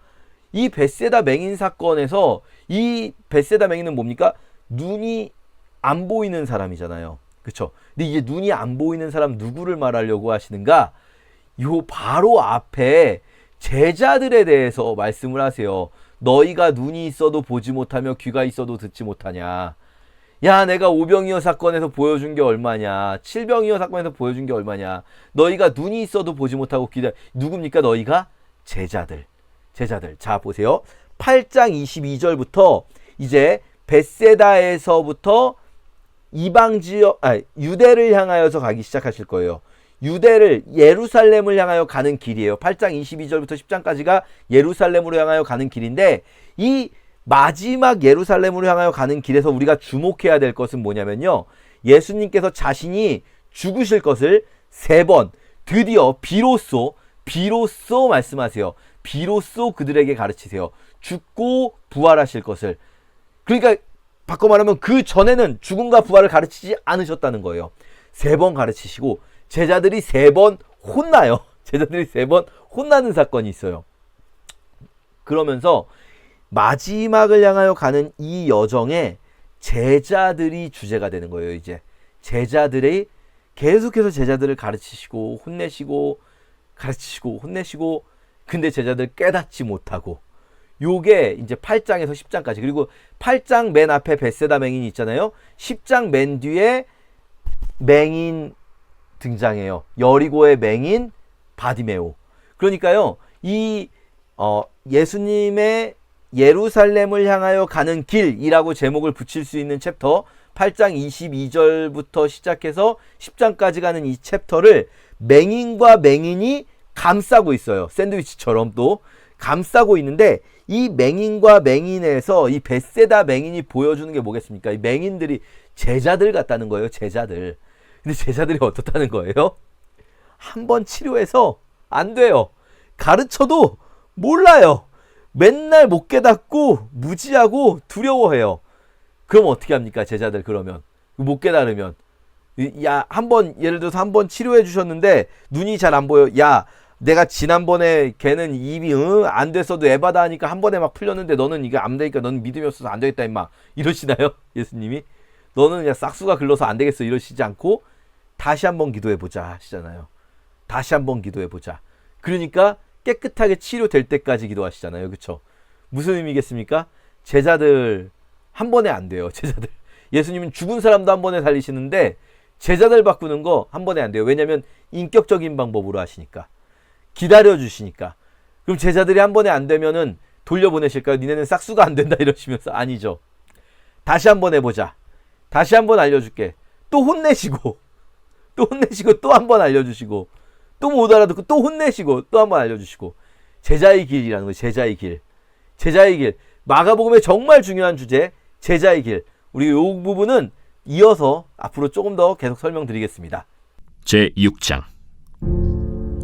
이 벳세다 맹인 사건에서, 이 벳세다 맹인은 뭡니까? 눈이 안 보이는 사람이잖아요. 그쵸? 근데 이제 눈이 안 보이는 사람 누구를 말하려고 하시는가? 요 바로 앞에 제자들에 대해서 말씀을 하세요. 너희가 눈이 있어도 보지 못하며 귀가 있어도 듣지 못하냐? 야, 내가 오병이어 사건에서 보여준 게 얼마냐? 칠병이어 사건에서 보여준 게 얼마냐? 너희가 눈이 있어도 보지 못하고 귀다. 누굽니까? 너희가 제자들. 자, 보세요. 8장 22절부터 이제 벳세다에서부터 이방 지역, 유대를 향하여서 가기 시작하실 거예요. 유대를, 예루살렘을 향하여 가는 길이에요. 8장 22절부터 10장까지가 예루살렘으로 향하여 가는 길인데, 이 마지막 예루살렘으로 향하여 가는 길에서 우리가 주목해야 될 것은 뭐냐면요, 예수님께서 자신이 죽으실 것을 3번 드디어 비로소 말씀하세요. 비로소 그들에게 가르치세요. 죽고 부활하실 것을. 그러니까 바꿔 말하면 그 전에는 죽음과 부활을 가르치지 않으셨다는 거예요. 3번 가르치시고 제자들이 3번 혼나요. 제자들이 3번 혼나는 사건이 있어요. 그러면서 마지막을 향하여 가는 이 여정에 제자들이 주제가 되는 거예요. 이제 제자들이 계속해서 제자들을 가르치시고 혼내시고, 가르치시고 혼내시고, 근데 제자들 깨닫지 못하고, 요게 이제 8장에서 10장까지. 그리고 8장 맨 앞에 벳세다 맹인이 있잖아요. 10장 맨 뒤에 맹인 등장해요. 여리고의 맹인 바디메오. 그러니까요, 이 예수님의 예루살렘을 향하여 가는 길이라고 제목을 붙일 수 있는 챕터 8장 22절부터 시작해서 10장까지 가는 이 챕터를 맹인과 맹인이 감싸고 있어요. 샌드위치처럼 또 감싸고 있는데, 이 맹인과 맹인에서 이 벳세다 맹인이 보여주는 게 뭐겠습니까? 이 맹인들이 제자들 같다는 거예요. 제자들. 근데 제자들이 어떻다는 거예요? 한번 치료해서 안 돼요. 가르쳐도 몰라요. 맨날 못 깨닫고 무지하고 두려워해요. 그럼 어떻게 합니까? 제자들 그러면. 못 깨달으면. 야, 예를 들어서 한번 치료해 주셨는데 눈이 잘 안 보여. 야, 내가 지난번에 걔는 입이 안 됐어도 에바다 하니까 한 번에 막 풀렸는데 너는 이게 안 되니까 너는 믿음이 없어서 안 되겠다 임마. 이러시나요? 예수님이? 너는 그냥 싹수가 글러서 안 되겠어. 이러시지 않고 다시 한번 기도해 보자 하시잖아요. 다시 한번 기도해 보자. 그러니까 깨끗하게 치료될 때까지 기도하시잖아요. 그렇죠? 무슨 의미겠습니까? 제자들 한 번에 안 돼요. 제자들. 예수님은 죽은 사람도 한 번에 살리시는데 제자들 바꾸는 거 한 번에 안 돼요. 왜냐하면 인격적인 방법으로 하시니까. 기다려주시니까. 그럼 제자들이 한 번에 안 되면은 돌려보내실까요? 니네는 싹수가 안 된다 이러시면서. 아니죠. 다시 한번 해보자. 다시 한번 알려줄게. 또 혼내시고 또 한 번 알려주시고 또 못 알아듣고 또 혼내시고 또 한 번 알려주시고. 제자의 길이라는 거예요. 제자의 길. 제자의 길. 마가복음의 정말 중요한 주제, 제자의 길. 우리 이 부분은 이어서 앞으로 조금 더 계속 설명드리겠습니다. 제6장.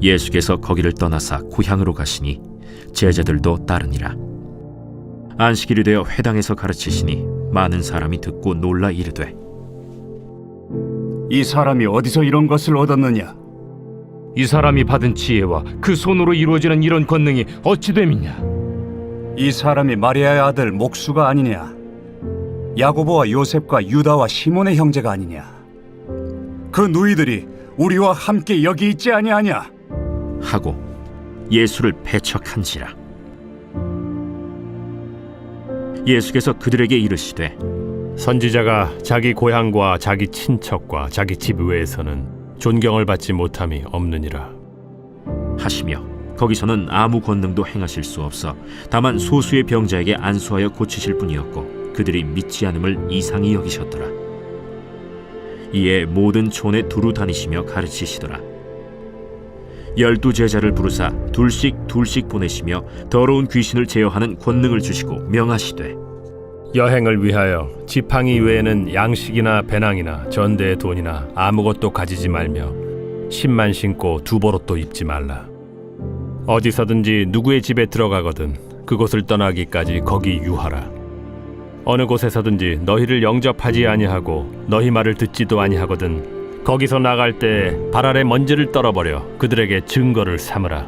예수께서 거기를 떠나사 고향으로 가시니 제자들도 따르니라. 안식일이 되어 회당에서 가르치시니 많은 사람이 듣고 놀라 이르되, 이 사람이 어디서 이런 것을 얻었느냐? 이 사람이 받은 지혜와 그 손으로 이루어지는 이런 권능이 어찌 됨이냐? 이 사람이 마리아의 아들 목수가 아니냐? 야고보와 요셉과 유다와 시몬의 형제가 아니냐? 그 누이들이 우리와 함께 여기 있지 아니하냐? 하고 예수를 배척한지라. 예수께서 그들에게 이르시되, 선지자가 자기 고향과 자기 친척과 자기 집 외에서는 존경을 받지 못함이 없느니라 하시며 거기서는 아무 권능도 행하실 수 없어 다만 소수의 병자에게 안수하여 고치실 뿐이었고 그들이 믿지 않음을 이상히 여기셨더라. 이에 모든 촌에 두루 다니시며 가르치시더라. 12 제자를 부르사 둘씩 보내시며 더러운 귀신을 제어하는 권능을 주시고 명하시되, 여행을 위하여 지팡이 외에는 양식이나 배낭이나 전대의 돈이나 아무것도 가지지 말며 신만 신고 두보롯도 입지 말라. 어디서든지 누구의 집에 들어가거든 그곳을 떠나기까지 거기 유하라. 어느 곳에서든지 너희를 영접하지 아니하고 너희 말을 듣지도 아니하거든 거기서 나갈 때 발 아래 먼지를 떨어버려 그들에게 증거를 삼으라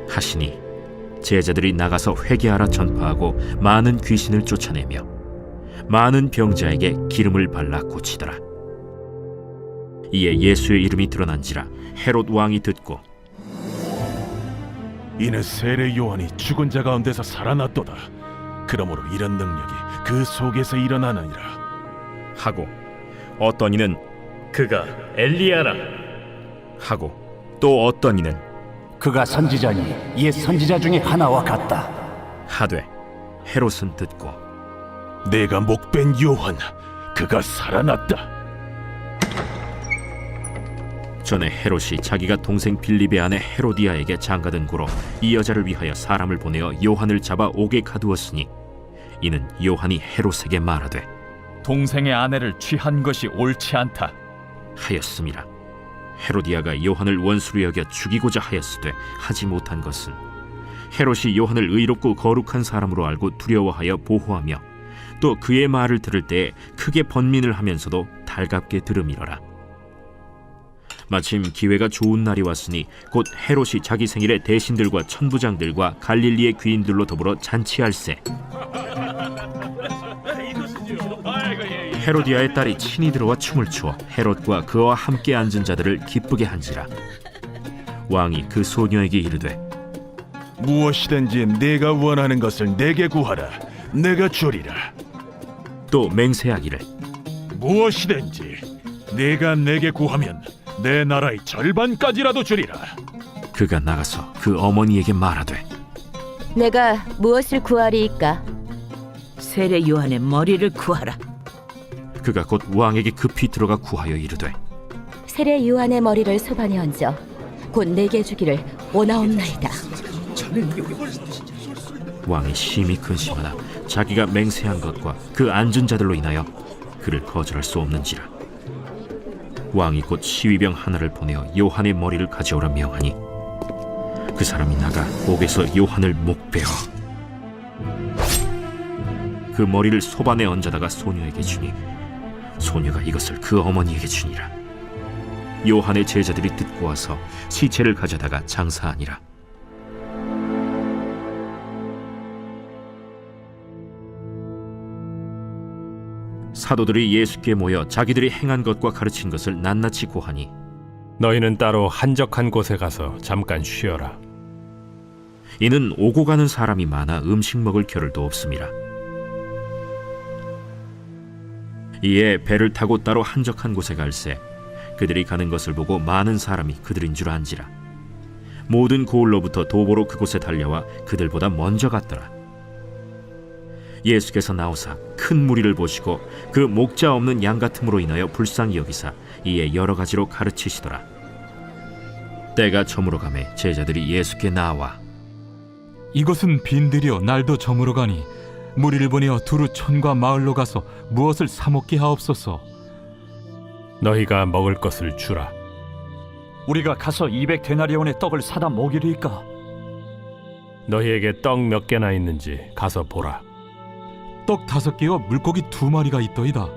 하시니 제자들이 나가서 회개하라 전파하고 많은 귀신을 쫓아내며 많은 병자에게 기름을 발라 고치더라. 이에 예수의 이름이 드러난지라 헤롯 왕이 듣고, 이는 세례 요한이 죽은 자 가운데서 살아났도다. 그러므로 이런 능력이 그 속에서 일어나느니라 하고 어떤 이는 그가 엘리야라 하고 또 어떤 이는 그가 선지자니 옛 선지자 중에 하나와 같다. 하되 헤롯은 듣고 내가 목벤 요한 그가 살아났다. 전에 헤롯이 자기가 동생 빌립의 아내 헤로디아에게 장가든 고로 이 여자를 위하여 사람을 보내어 요한을 잡아 옥에 가두었으니 이는 요한이 헤롯에게 말하되 동생의 아내를 취한 것이 옳지 않다 하였음이라. 헤로디아가 요한을 원수로 여겨 죽이고자 하였으되 하지 못한 것은 헤롯이 요한을 의롭고 거룩한 사람으로 알고 두려워하여 보호하며 또 그의 말을 들을 때에 크게 번민을 하면서도 달갑게 들음이러라. 마침 기회가 좋은 날이 왔으니 곧 헤롯이 자기 생일에 대신들과 천부장들과 갈릴리의 귀인들로 더불어 잔치할세. 헤로디아의 딸이 친히 들어와 춤을 추어 헤롯과 그와 함께 앉은 자들을 기쁘게 한지라. 왕이 그 소녀에게 이르되, 무엇이든지 네가 원하는 것을 내게 구하라. 내가 주리라. 또 맹세하기를 무엇이든지 네가 내게 구하면 내 나라의 절반까지라도 주리라. 그가 나가서 그 어머니에게 말하되 내가 무엇을 구하리이까? 세례 요한의 머리를 구하라. 그가 곧 왕에게 급히 들어가 구하여 이르되 세례 요한의 머리를 소반에 얹어 곧 내게 주기를 원하옵나이다. 왕이 심히 근심하나 자기가 맹세한 것과 그 앉은 자들로 인하여 그를 거절할 수 없는지라. 왕이 곧 시위병 하나를 보내어 요한의 머리를 가져오라 명하니 그 사람이 나가 옥에서 요한을 목베어 그 머리를 소반에 얹어다가 소녀에게 주니 소녀가 이것을 그 어머니에게 주니라. 요한의 제자들이 듣고 와서 시체를 가져다가 장사하니라. 사도들이 예수께 모여 자기들이 행한 것과 가르친 것을 낱낱이 고하니 너희는 따로 한적한 곳에 가서 잠깐 쉬어라. 이는 오고 가는 사람이 많아 음식 먹을 겨를도 없음이라. 이에 배를 타고 따로 한적한 곳에 갈새 그들이 가는 것을 보고 많은 사람이 그들인 줄 안지라. 모든 고을로부터 도보로 그곳에 달려와 그들보다 먼저 갔더라. 예수께서 나오사 큰 무리를 보시고 그 목자 없는 양 같음으로 인하여 불쌍히 여기사 이에 여러 가지로 가르치시더라. 때가 저물어 가매 제자들이 예수께 나와 이것은 빈들이여 날도 저물어 가니 무리를 보내어 두루 촌과 마을로 가서 무엇을 사 먹게 하옵소서. 너희가 먹을 것을 주라. 우리가 가서 200데나리온의 떡을 사다 먹이리이까? 너희에게 떡 몇 개나 있는지 가서 보라. 떡 5개와 물고기 2마리가 있더이다.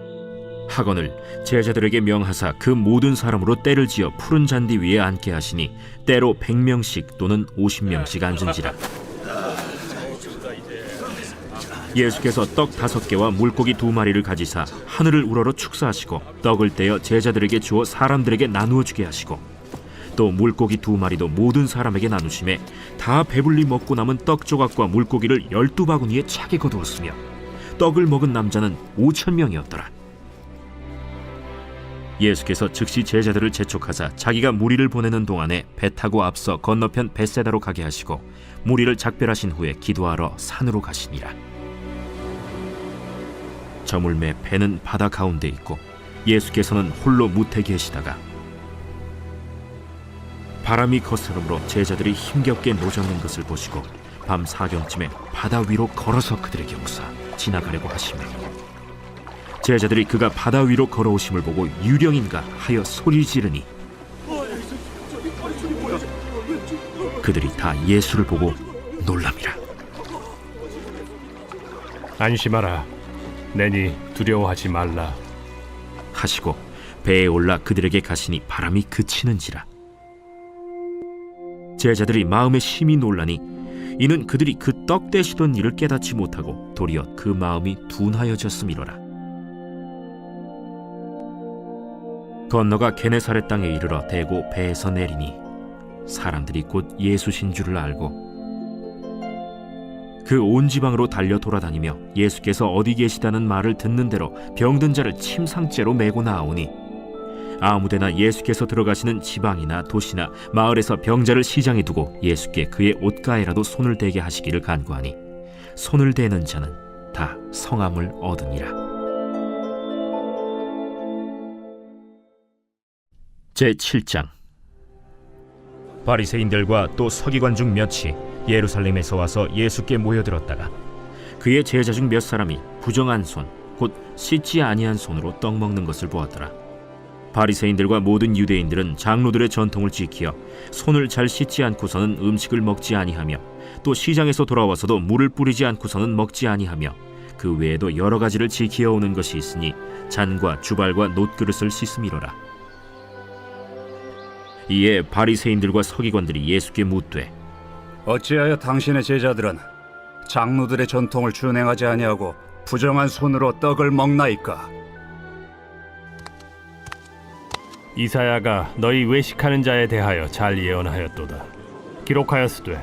하거늘 제자들에게 명하사 그 모든 사람으로 때를 지어 푸른 잔디 위에 앉게 하시니 때로 100명씩 또는 50명씩 앉은지라. 예수께서 떡 5개와 물고기 2마리를 가지사 하늘을 우러러 축사하시고 떡을 떼어 제자들에게 주어 사람들에게 나누어 주게 하시고 또 물고기 2마리도 모든 사람에게 나누심에 다 배불리 먹고 남은 떡 조각과 물고기를 12바구니에 차게 거두었으며 떡을 먹은 남자는 5,000명이었더라. 예수께서 즉시 제자들을 재촉하사 자기가 무리를 보내는 동안에 배 타고 앞서 건너편 벳세다로 가게 하시고 무리를 작별하신 후에 기도하러 산으로 가시니라. 저물매 배는 바다 가운데 있고 예수께서는 홀로 무태 계시다가 바람이 거스름으로 제자들이 힘겹게 노젓는 것을 보시고 밤 사경쯤에 바다 위로 걸어서 그들에게 오사 지나가려고 하시며 제자들이 그가 바다 위로 걸어오심을 보고 유령인가 하여 소리 지르니 그들이 다 예수를 보고 놀랍니다. 안심하라. 내니 두려워하지 말라. 하시고 배에 올라 그들에게 가시니 바람이 그치는지라. 제자들이 마음에 심히 놀라니 이는 그들이 그 떡 떼시던 일을 깨닫지 못하고 도리어 그 마음이 둔하여졌음이로라. 건너가 게네사렛 땅에 이르러 대고 배에서 내리니 사람들이 곧 예수신 줄을 알고 그 온 지방으로 달려 돌아다니며 예수께서 어디 계시다는 말을 듣는 대로 병든 자를 침상째로 메고 나오니 아무데나 예수께서 들어가시는 지방이나 도시나 마을에서 병자를 시장에 두고 예수께 그의 옷가에라도 손을 대게 하시기를 간구하니 손을 대는 자는 다 성함을 얻으니라. 제7장. 바리새인들과 또 서기관 중 몇이 예루살렘에서 와서 예수께 모여들었다가 그의 제자 중 몇 사람이 부정한 손 곧 씻지 아니한 손으로 떡 먹는 것을 보았더라. 바리새인들과 모든 유대인들은 장로들의 전통을 지키어 손을 잘 씻지 않고서는 음식을 먹지 아니하며 또 시장에서 돌아와서도 물을 뿌리지 않고서는 먹지 아니하며 그 외에도 여러 가지를 지키어 오는 것이 있으니 잔과 주발과 놋그릇을 씻음이로라. 이에 바리새인들과 서기관들이 예수께 묻되 어찌하여 당신의 제자들은 장로들의 전통을 준행하지 아니하고 부정한 손으로 떡을 먹나이까? 이사야가 너희 외식하는 자에 대하여 잘 예언하였도다. 기록하였으되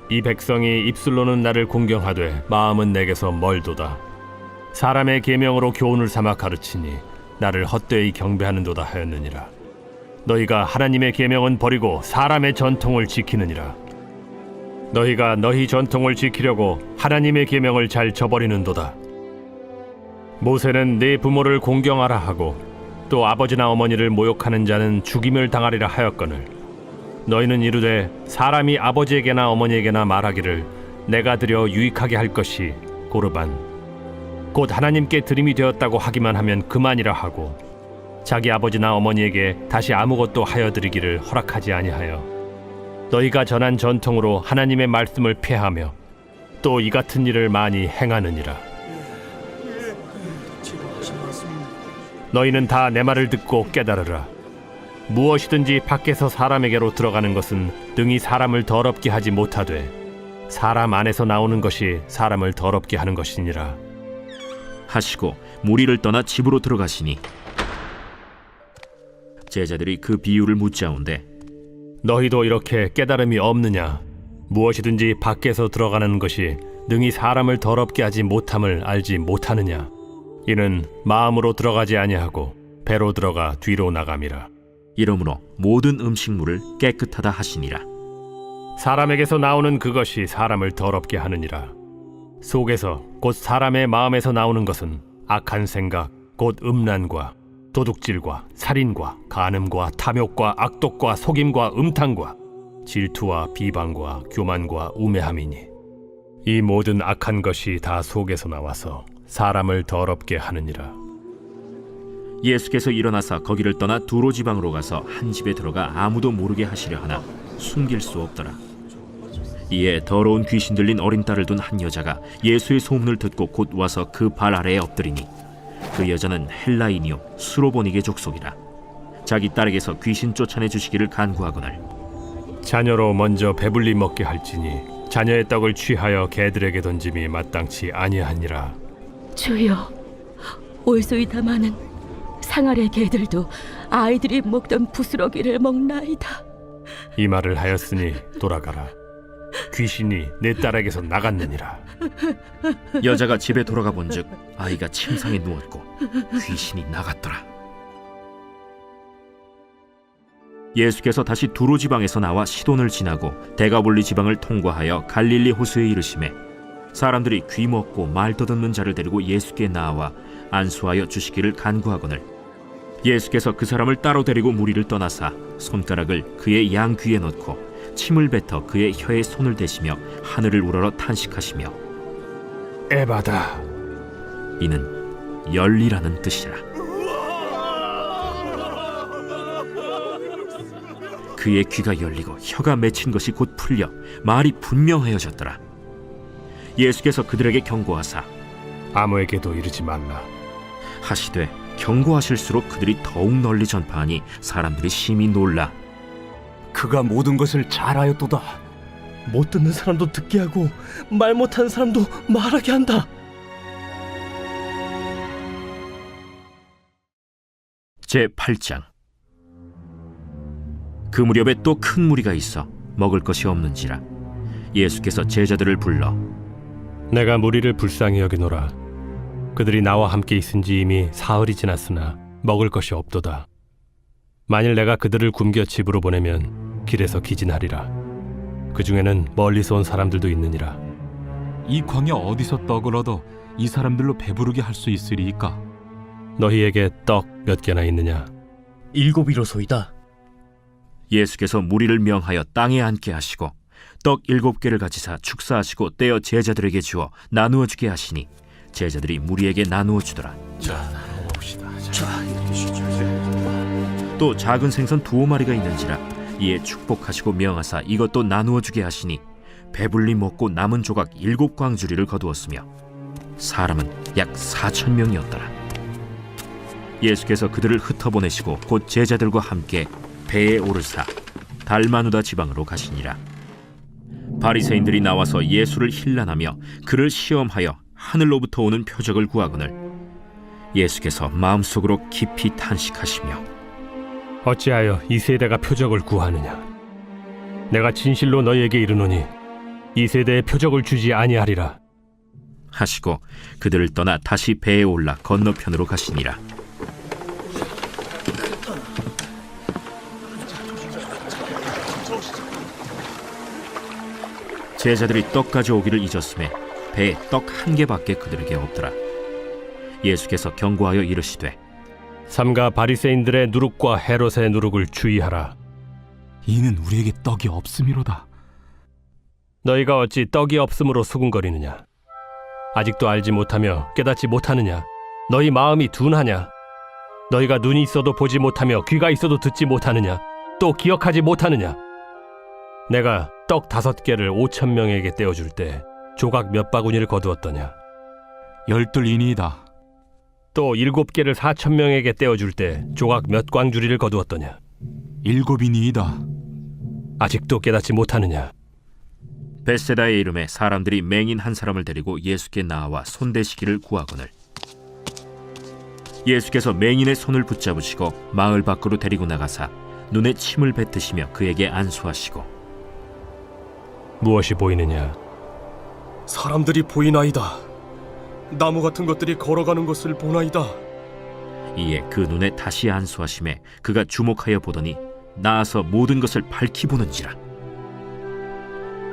이 백성이 입술로는 나를 공경하되 마음은 내게서 멀도다. 사람의 계명으로 교훈을 삼아 가르치니 나를 헛되이 경배하는도다 하였느니라. 너희가 하나님의 계명은 버리고 사람의 전통을 지키느니라. 너희가 너희 전통을 지키려고 하나님의 계명을 잘 저버리는도다. 모세는 네 부모를 공경하라 하고 또 아버지나 어머니를 모욕하는 자는 죽임을 당하리라 하였거늘 너희는 이르되 사람이 아버지에게나 어머니에게나 말하기를 내가 드려 유익하게 할 것이 고르반 곧 하나님께 드림이 되었다고 하기만 하면 그만이라 하고 자기 아버지나 어머니에게 다시 아무것도 하여 드리기를 허락하지 아니하여 너희가 전한 전통으로 하나님의 말씀을 폐하며 또 이 같은 일을 많이 행하느니라. 너희는 다 내 말을 듣고 깨달으라. 무엇이든지 밖에서 사람에게로 들어가는 것은 능히 사람을 더럽게 하지 못하되 사람 안에서 나오는 것이 사람을 더럽게 하는 것이니라 하시고 무리를 떠나 집으로 들어가시니 제자들이 그 비유를 묻자온데 너희도 이렇게 깨달음이 없느냐? 무엇이든지 밖에서 들어가는 것이 능히 사람을 더럽게 하지 못함을 알지 못하느냐? 이는 마음으로 들어가지 아니하고 배로 들어가 뒤로 나감이라. 이러므로 모든 음식물을 깨끗하다 하시니라. 사람에게서 나오는 그것이 사람을 더럽게 하느니라. 속에서 곧 사람의 마음에서 나오는 것은 악한 생각 곧 음란과 도둑질과 살인과 간음과 탐욕과 악독과 속임과 음탕과 질투와 비방과 교만과 우매함이니 이 모든 악한 것이 다 속에서 나와서 사람을 더럽게 하느니라. 예수께서 일어나사 거기를 떠나 두로 지방으로 가서 한 집에 들어가 아무도 모르게 하시려 하나 숨길 수 없더라. 이에 더러운 귀신 들린 어린 딸을 둔 한 여자가 예수의 소문을 듣고 곧 와서 그 발 아래에 엎드리니 그 여자는 헬라인이요 수로보니게 족속이라. 자기 딸에게서 귀신 쫓아내 주시기를 간구하거늘 자녀로 먼저 배불리 먹게 할지니 자녀의 떡을 취하여 개들에게 던짐이 마땅치 아니하니라. 주여, 올소이다 마는 상아래 개들도 아이들이 먹던 부스러기를 먹나이다. 이 말을 하였으니 돌아가라. 귀신이 내 딸에게서 나갔느니라. 여자가 집에 돌아가 본즉 아이가 침상에 누웠고 귀신이 나갔더라. 예수께서 다시 두로 지방에서 나와 시돈을 지나고 데가볼리 지방을 통과하여 갈릴리 호수에 이르시매 사람들이 귀 먹고 말 더듬는 자를 데리고 예수께 나와 안수하여 주시기를 간구하거늘 예수께서 그 사람을 따로 데리고 무리를 떠나사 손가락을 그의 양 귀에 넣고 침을 뱉어 그의 혀에 손을 대시며 하늘을 우러러 탄식하시며 에바다, 이는 열리라는 뜻이라. 그의 귀가 열리고 혀가 맺힌 것이 곧 풀려 말이 분명하여졌더라. 예수께서 그들에게 경고하사 아무에게도 이르지 말라 하시되 경고하실수록 그들이 더욱 널리 전파하니 사람들이 심히 놀라 그가 모든 것을 잘하였도다. 못 듣는 사람도 듣게 하고 말 못하는 사람도 말하게 한다. 제8장. 그 무렵에 또 큰 무리가 있어 먹을 것이 없는지라 예수께서 제자들을 불러 내가 무리를 불쌍히 여기노라. 그들이 나와 함께 있은지 이미 사흘이 지났으나 먹을 것이 없도다. 만일 내가 그들을 굶겨 집으로 보내면 길에서 기진하리라. 그 중에는 멀리서 온 사람들도 있느니라. 이 광야 어디서 떡을 얻어 이 사람들로 배부르게 할 수 있으리이까? 너희에게 떡 몇 개나 있느냐? 7이로소이다. 예수께서 무리를 명하여 땅에 앉게 하시고 떡 7개를 가지사 축사하시고 떼어 제자들에게 주어 나누어 주게 하시니 제자들이 무리에게 나누어 주더라. 또 작은 생선 2마리가 있는지라 이에 축복하시고 명하사 이것도 나누어 주게 하시니 배불리 먹고 남은 조각 7광주리를 거두었으며 사람은 약 4,000명이었더라. 예수께서 그들을 흩어보내시고 곧 제자들과 함께 배에 오르사 달마누다 지방으로 가시니라. 바리새인들이 나와서 예수를 힐난하며 그를 시험하여 하늘로부터 오는 표적을 구하거늘 예수께서 마음속으로 깊이 탄식하시며 어찌하여 이 세대가 표적을 구하느냐? 내가 진실로 너희에게 이르노니 이 세대에 표적을 주지 아니하리라. 하시고 그들을 떠나 다시 배에 올라 건너편으로 가시니라. 제자들이 떡 가져오기를 잊었음에 배에 떡 한 개밖에 그들에게 없더라. 예수께서 경고하여 이르시되 삼가 바리새인들의 누룩과 헤롯의 누룩을 주의하라. 이는 우리에게 떡이 없음이로다. 너희가 어찌 떡이 없음으로 수군거리느냐? 아직도 알지 못하며 깨닫지 못하느냐? 너희 마음이 둔하냐? 너희가 눈이 있어도 보지 못하며 귀가 있어도 듣지 못하느냐? 또 기억하지 못하느냐? 내가 떡 5개를 5,000명에게 떼어줄 때 조각 몇 바구니를 거두었더냐? 12이니이다. 또 7개를 4,000명에게 떼어줄 때 조각 몇 광주리를 거두었더냐? 7이니이다. 아직도 깨닫지 못하느냐? 벳세다의 이름에 사람들이 맹인 한 사람을 데리고 예수께 나와 손대시기를 구하거늘 예수께서 맹인의 손을 붙잡으시고 마을 밖으로 데리고 나가사 눈에 침을 뱉으시며 그에게 안수하시고 무엇이 보이느냐? 사람들이 보이나이다. 나무 같은 것들이 걸어가는 것을 보나이다. 이에 그 눈에 다시 안수하심에 그가 주목하여 보더니 나아서 모든 것을 밝히 보는지라.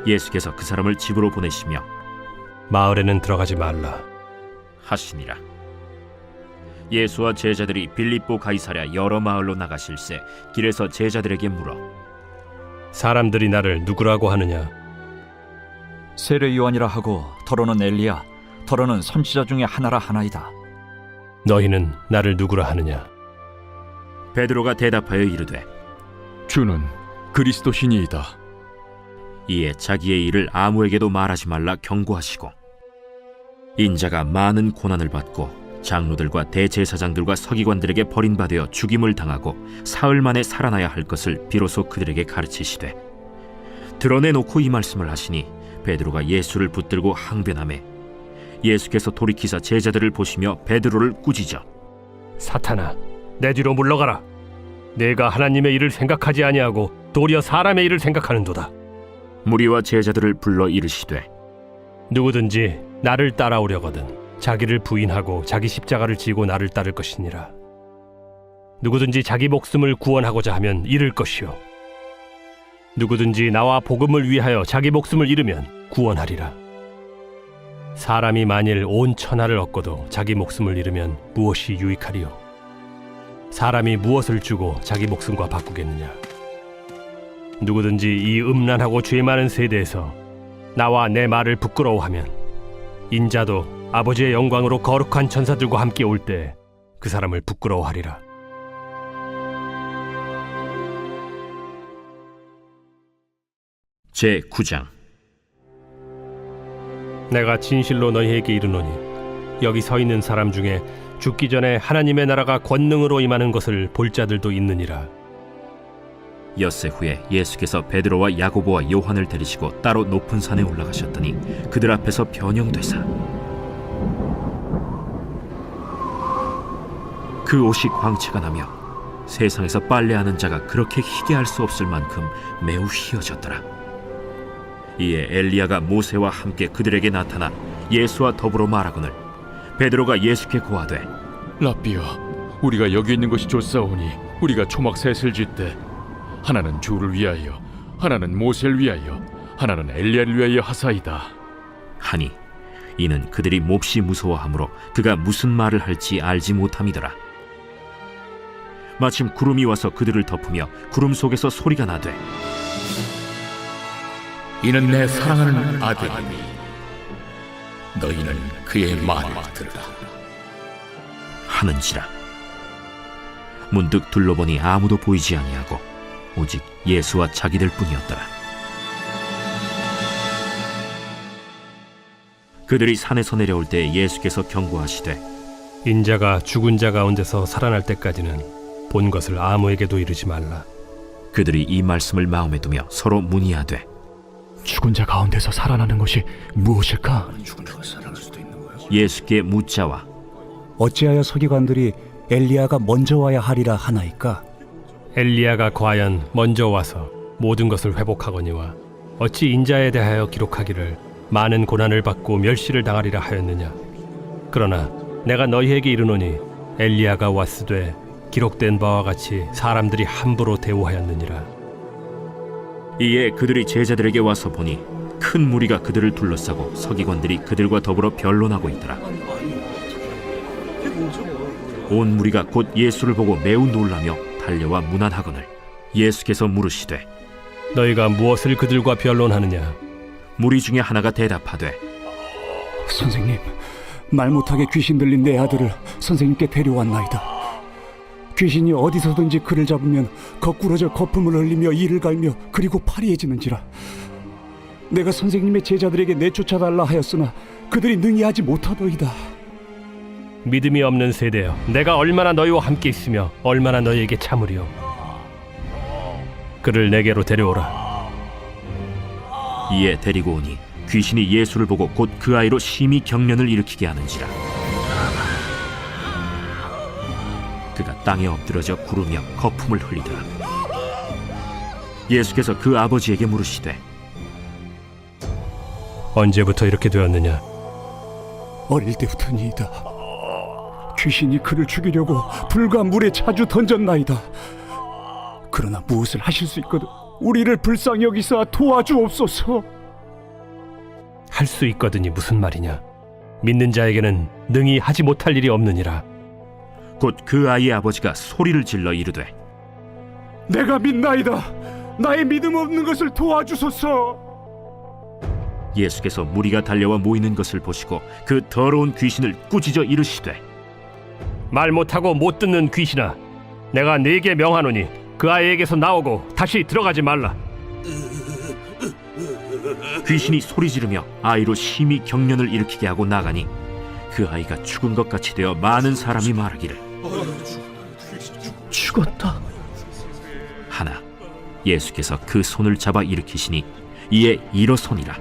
예수께서 그 사람을 집으로 보내시며 마을에는 들어가지 말라 하시니라. 예수와 제자들이 빌립보 가이사랴 여러 마을로 나가실새 길에서 제자들에게 물어 사람들이 나를 누구라고 하느냐? 세례 요한이라 하고 더러는 엘리야, 더러는 선지자 중에 하나라 하나이다. 너희는 나를 누구라 하느냐? 베드로가 대답하여 이르되 주는 그리스도시니이다. 이에 자기의 일을 아무에게도 말하지 말라 경고하시고 인자가 많은 고난을 받고 장로들과 대제사장들과 서기관들에게 버림받아 죽임을 당하고 사흘 만에 살아나야 할 것을 비로소 그들에게 가르치시되 드러내놓고 이 말씀을 하시니 베드로가 예수를 붙들고 항변하매 예수께서 돌이키사 제자들을 보시며 베드로를 꾸짖어 사탄아, 내 뒤로 물러가라. 내가 하나님의 일을 생각하지 아니하고 도리어 사람의 일을 생각하는도다. 무리와 제자들을 불러 이르시되 누구든지 나를 따라오려거든 자기를 부인하고 자기 십자가를 지고 나를 따를 것이니라. 누구든지 자기 목숨을 구원하고자 하면 잃을 것이요 누구든지 나와 복음을 위하여 자기 목숨을 잃으면 구원하리라. 사람이 만일 온 천하를 얻고도 자기 목숨을 잃으면 무엇이 유익하리요? 사람이 무엇을 주고 자기 목숨과 바꾸겠느냐? 누구든지 이 음란하고 죄 많은 세대에서 나와 내 말을 부끄러워하면 인자도 아버지의 영광으로 거룩한 천사들과 함께 올 때 그 사람을 부끄러워하리라. 제9장 내가 진실로 너희에게 이르노니 여기 서 있는 사람 중에 죽기 전에 하나님의 나라가 권능으로 임하는 것을 볼 자들도 있느니라. 엿새 후에 예수께서 베드로와 야고보와 요한을 데리시고 따로 높은 산에 올라가셨더니 그들 앞에서 변형되사 그 옷이 광채가 나며 세상에서 빨래하는 자가 그렇게 희게 할 수 없을 만큼 매우 희어졌더라. 이에 엘리야가 모세와 함께 그들에게 나타나 예수와 더불어 말하거늘 베드로가 예수께 고하되 라삐여, 우리가 여기 있는 것이 좋사오니 우리가 초막 셋을 짓되 하나는 주를 위하여, 하나는 모세를 위하여, 하나는 엘리야를 위하여 하사이다 하니 이는 그들이 몹시 무서워하므로 그가 무슨 말을 할지 알지 못함이더라. 마침 구름이 와서 그들을 덮으며 구름 속에서 소리가 나되 이는 내 사랑하는 아들이니 너희는 그의 말을 들으라 하는지라. 문득 둘러보니 아무도 보이지 아니하고 오직 예수와 자기들 뿐이었더라. 그들이 산에서 내려올 때 예수께서 경고하시되 인자가 죽은 자 가운데서 살아날 때까지는 본 것을 아무에게도 이르지 말라. 그들이 이 말씀을 마음에 두며 서로 문의하되 죽은 자 가운데서 살아나는 것이 무엇일까? 예수께 묻자와 어찌하여 서기관들이 엘리야가 먼저 와야 하리라 하나이까? 엘리야가 과연 먼저 와서 모든 것을 회복하거니와 어찌 인자에 대하여 기록하기를 많은 고난을 받고 멸시를 당하리라 하였느냐? 그러나 내가 너희에게 이르노니 엘리야가 왔으되 기록된 바와 같이 사람들이 함부로 대우하였느니라. 이에 그들이 제자들에게 와서 보니 큰 무리가 그들을 둘러싸고 서기관들이 그들과 더불어 변론하고 있더라. 온 무리가 곧 예수를 보고 매우 놀라며 달려와 문안하거늘 예수께서 물으시되 너희가 무엇을 그들과 변론하느냐? 무리 중에 하나가 대답하되 선생님, 말 못하게 귀신 들린 내 아들을 선생님께 데려왔나이다. 귀신이 어디서든지 그를 잡으면 거꾸러져 거품을 흘리며 이를 갈며 그리고 파리해지는지라. 내가 선생님의 제자들에게 내쫓아달라 하였으나 그들이 능히 하지 못하더이다. 믿음이 없는 세대여, 내가 얼마나 너희와 함께 있으며 얼마나 너희에게 참으리요. 그를 내게로 데려오라. 이에 데리고 오니 귀신이 예수를 보고 곧 그 아이로 심히 경련을 일으키게 하는지라. 그가 땅에 엎드러져 구르며 거품을 흘리더라. 예수께서 그 아버지에게 물으시되 언제부터 이렇게 되었느냐? 어릴 때부터니이다. 귀신이 그를 죽이려고 불과 물에 자주 던졌나이다. 그러나 무엇을 하실 수 있거든 우리를 불쌍히 여기사 도와주옵소서. 할 수 있거든이 무슨 말이냐? 믿는 자에게는 능히 하지 못할 일이 없느니라. 곧 그 아이의 아버지가 소리를 질러 이르되 내가 믿나이다. 나의 믿음 없는 것을 도와주소서. 예수께서 무리가 달려와 모이는 것을 보시고 그 더러운 귀신을 꾸짖어 이르시되 말 못하고 못 듣는 귀신아, 내가 네게 명하노니 그 아이에게서 나오고 다시 들어가지 말라. 귀신이 소리 지르며 아이로 심히 경련을 일으키게 하고 나가니 그 아이가 죽은 것 같이 되어 많은 사람이 말하기를 죽었다. 하나 예수께서 그 손을 잡아 일으키시니 이에 일어서니라.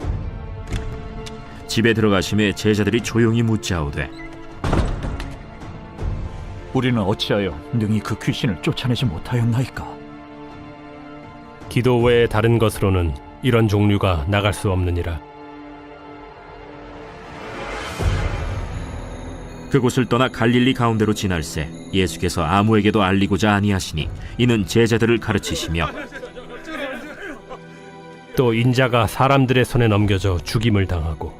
집에 들어가심에 제자들이 조용히 묻자오되 우리는 어찌하여 능히 그 귀신을 쫓아내지 못하였나이까? 기도 외에 다른 것으로는 이런 종류가 나갈 수 없느니라. 그곳을 떠나 갈릴리 가운데로 지날새 예수께서 아무에게도 알리고자 아니하시니 이는 제자들을 가르치시며 또 인자가 사람들의 손에 넘겨져 죽임을 당하고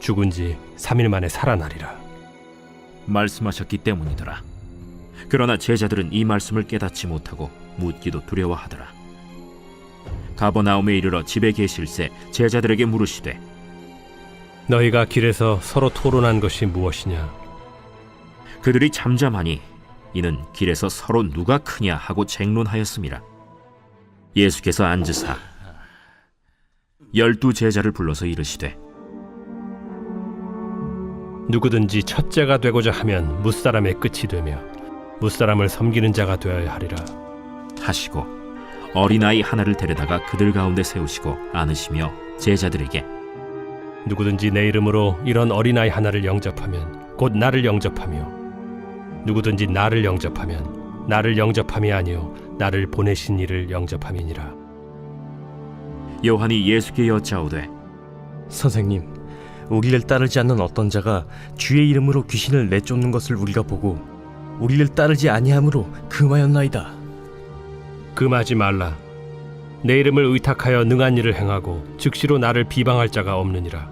죽은 지 3일 만에 살아나리라 말씀하셨기 때문이더라. 그러나 제자들은 이 말씀을 깨닫지 못하고 묻기도 두려워하더라. 가버나움에 이르러 집에 계실새 제자들에게 물으시되 너희가 길에서 서로 토론한 것이 무엇이냐? 그들이 잠잠하니 이는 길에서 서로 누가 크냐 하고 쟁론하였음이라. 예수께서 앉으사 12 제자를 불러서 이르시되 누구든지 첫째가 되고자 하면 무사람의 끝이 되며 무사람을 섬기는 자가 되어야 하리라 하시고 어린아이 하나를 데려다가 그들 가운데 세우시고 안으시며 제자들에게 누구든지 내 이름으로 이런 어린아이 하나를 영접하면 곧 나를 영접하며 누구든지 나를 영접하면 나를 영접함이 아니요 나를 보내신 이를 영접함이니라. 요한이 예수께 여짜오되 선생님, 우리를 따르지 않는 어떤 자가 주의 이름으로 귀신을 내쫓는 것을 우리가 보고 우리를 따르지 아니함으로 금하였나이다. 금하지 말라. 내 이름을 의탁하여 능한 일을 행하고 즉시로 나를 비방할 자가 없느니라.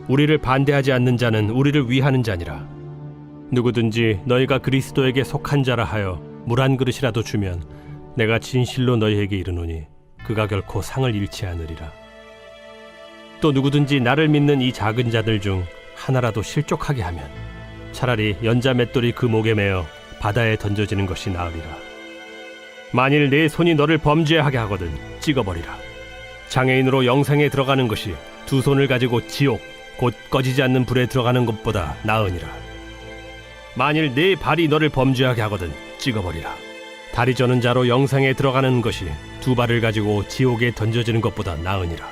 우리를 반대하지 않는 자는 우리를 위하는 자니라. 누구든지 너희가 그리스도에게 속한 자라 하여 물 한 그릇이라도 주면 내가 진실로 너희에게 이르노니 그가 결코 상을 잃지 않으리라. 또 누구든지 나를 믿는 이 작은 자들 중 하나라도 실족하게 하면 차라리 연자 맷돌이 그 목에 매어 바다에 던져지는 것이 나으리라. 만일 내 손이 너를 범죄하게 하거든 찍어버리라. 장애인으로 영생에 들어가는 것이 두 손을 가지고 지옥 곧 꺼지지 않는 불에 들어가는 것보다 나으니라. 만일 내 발이 너를 범죄하게 하거든 찍어버리라. 다리 저는 자로 영생에 들어가는 것이 두 발을 가지고 지옥에 던져지는 것보다 나으니라.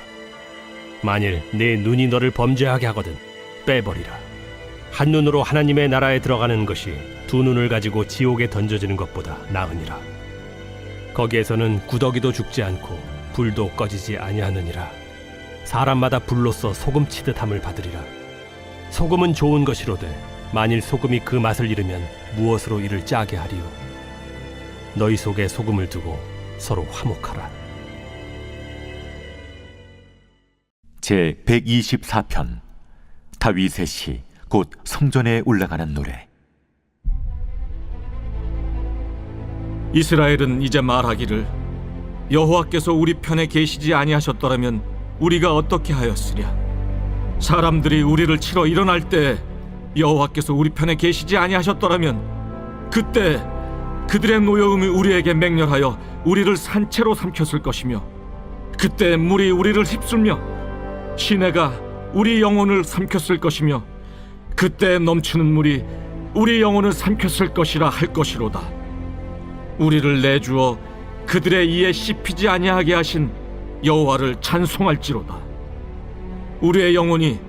만일 내 눈이 너를 범죄하게 하거든 빼버리라. 한 눈으로 하나님의 나라에 들어가는 것이 두 눈을 가지고 지옥에 던져지는 것보다 나으니라. 거기에서는 구더기도 죽지 않고 불도 꺼지지 아니하느니라. 사람마다 불로써 소금 치듯함을 받으리라. 소금은 좋은 것이로되 만일 소금이 그 맛을 잃으면 무엇으로 이를 짜게 하리요. 너희 속에 소금을 두고 서로 화목하라. 제 124편 다윗의 시 곧 성전에 올라가는 노래. 이스라엘은 이제 말하기를 여호와께서 우리 편에 계시지 아니하셨더라면 우리가 어떻게 하였으랴. 사람들이 우리를 치러 일어날 때 여호와께서 우리 편에 계시지 아니하셨더라면 그때 그들의 노여움이 우리에게 맹렬하여 우리를 산채로 삼켰을 것이며 그때 물이 우리를 휩쓸며 시내가 우리 영혼을 삼켰을 것이며 그때 넘치는 물이 우리 영혼을 삼켰을 것이라 할 것이로다. 우리를 내주어 그들의 이에 씹히지 아니하게 하신 여호와를 찬송할지로다. 우리의 영혼이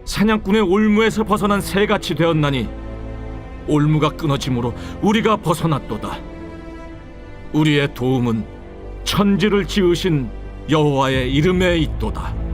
사냥꾼의 올무에서 벗어난 새같이 되었나니 올무가 끊어짐으로 우리가 벗어났도다. 우리의 도움은 천지를 지으신 여호와의 이름에 있도다.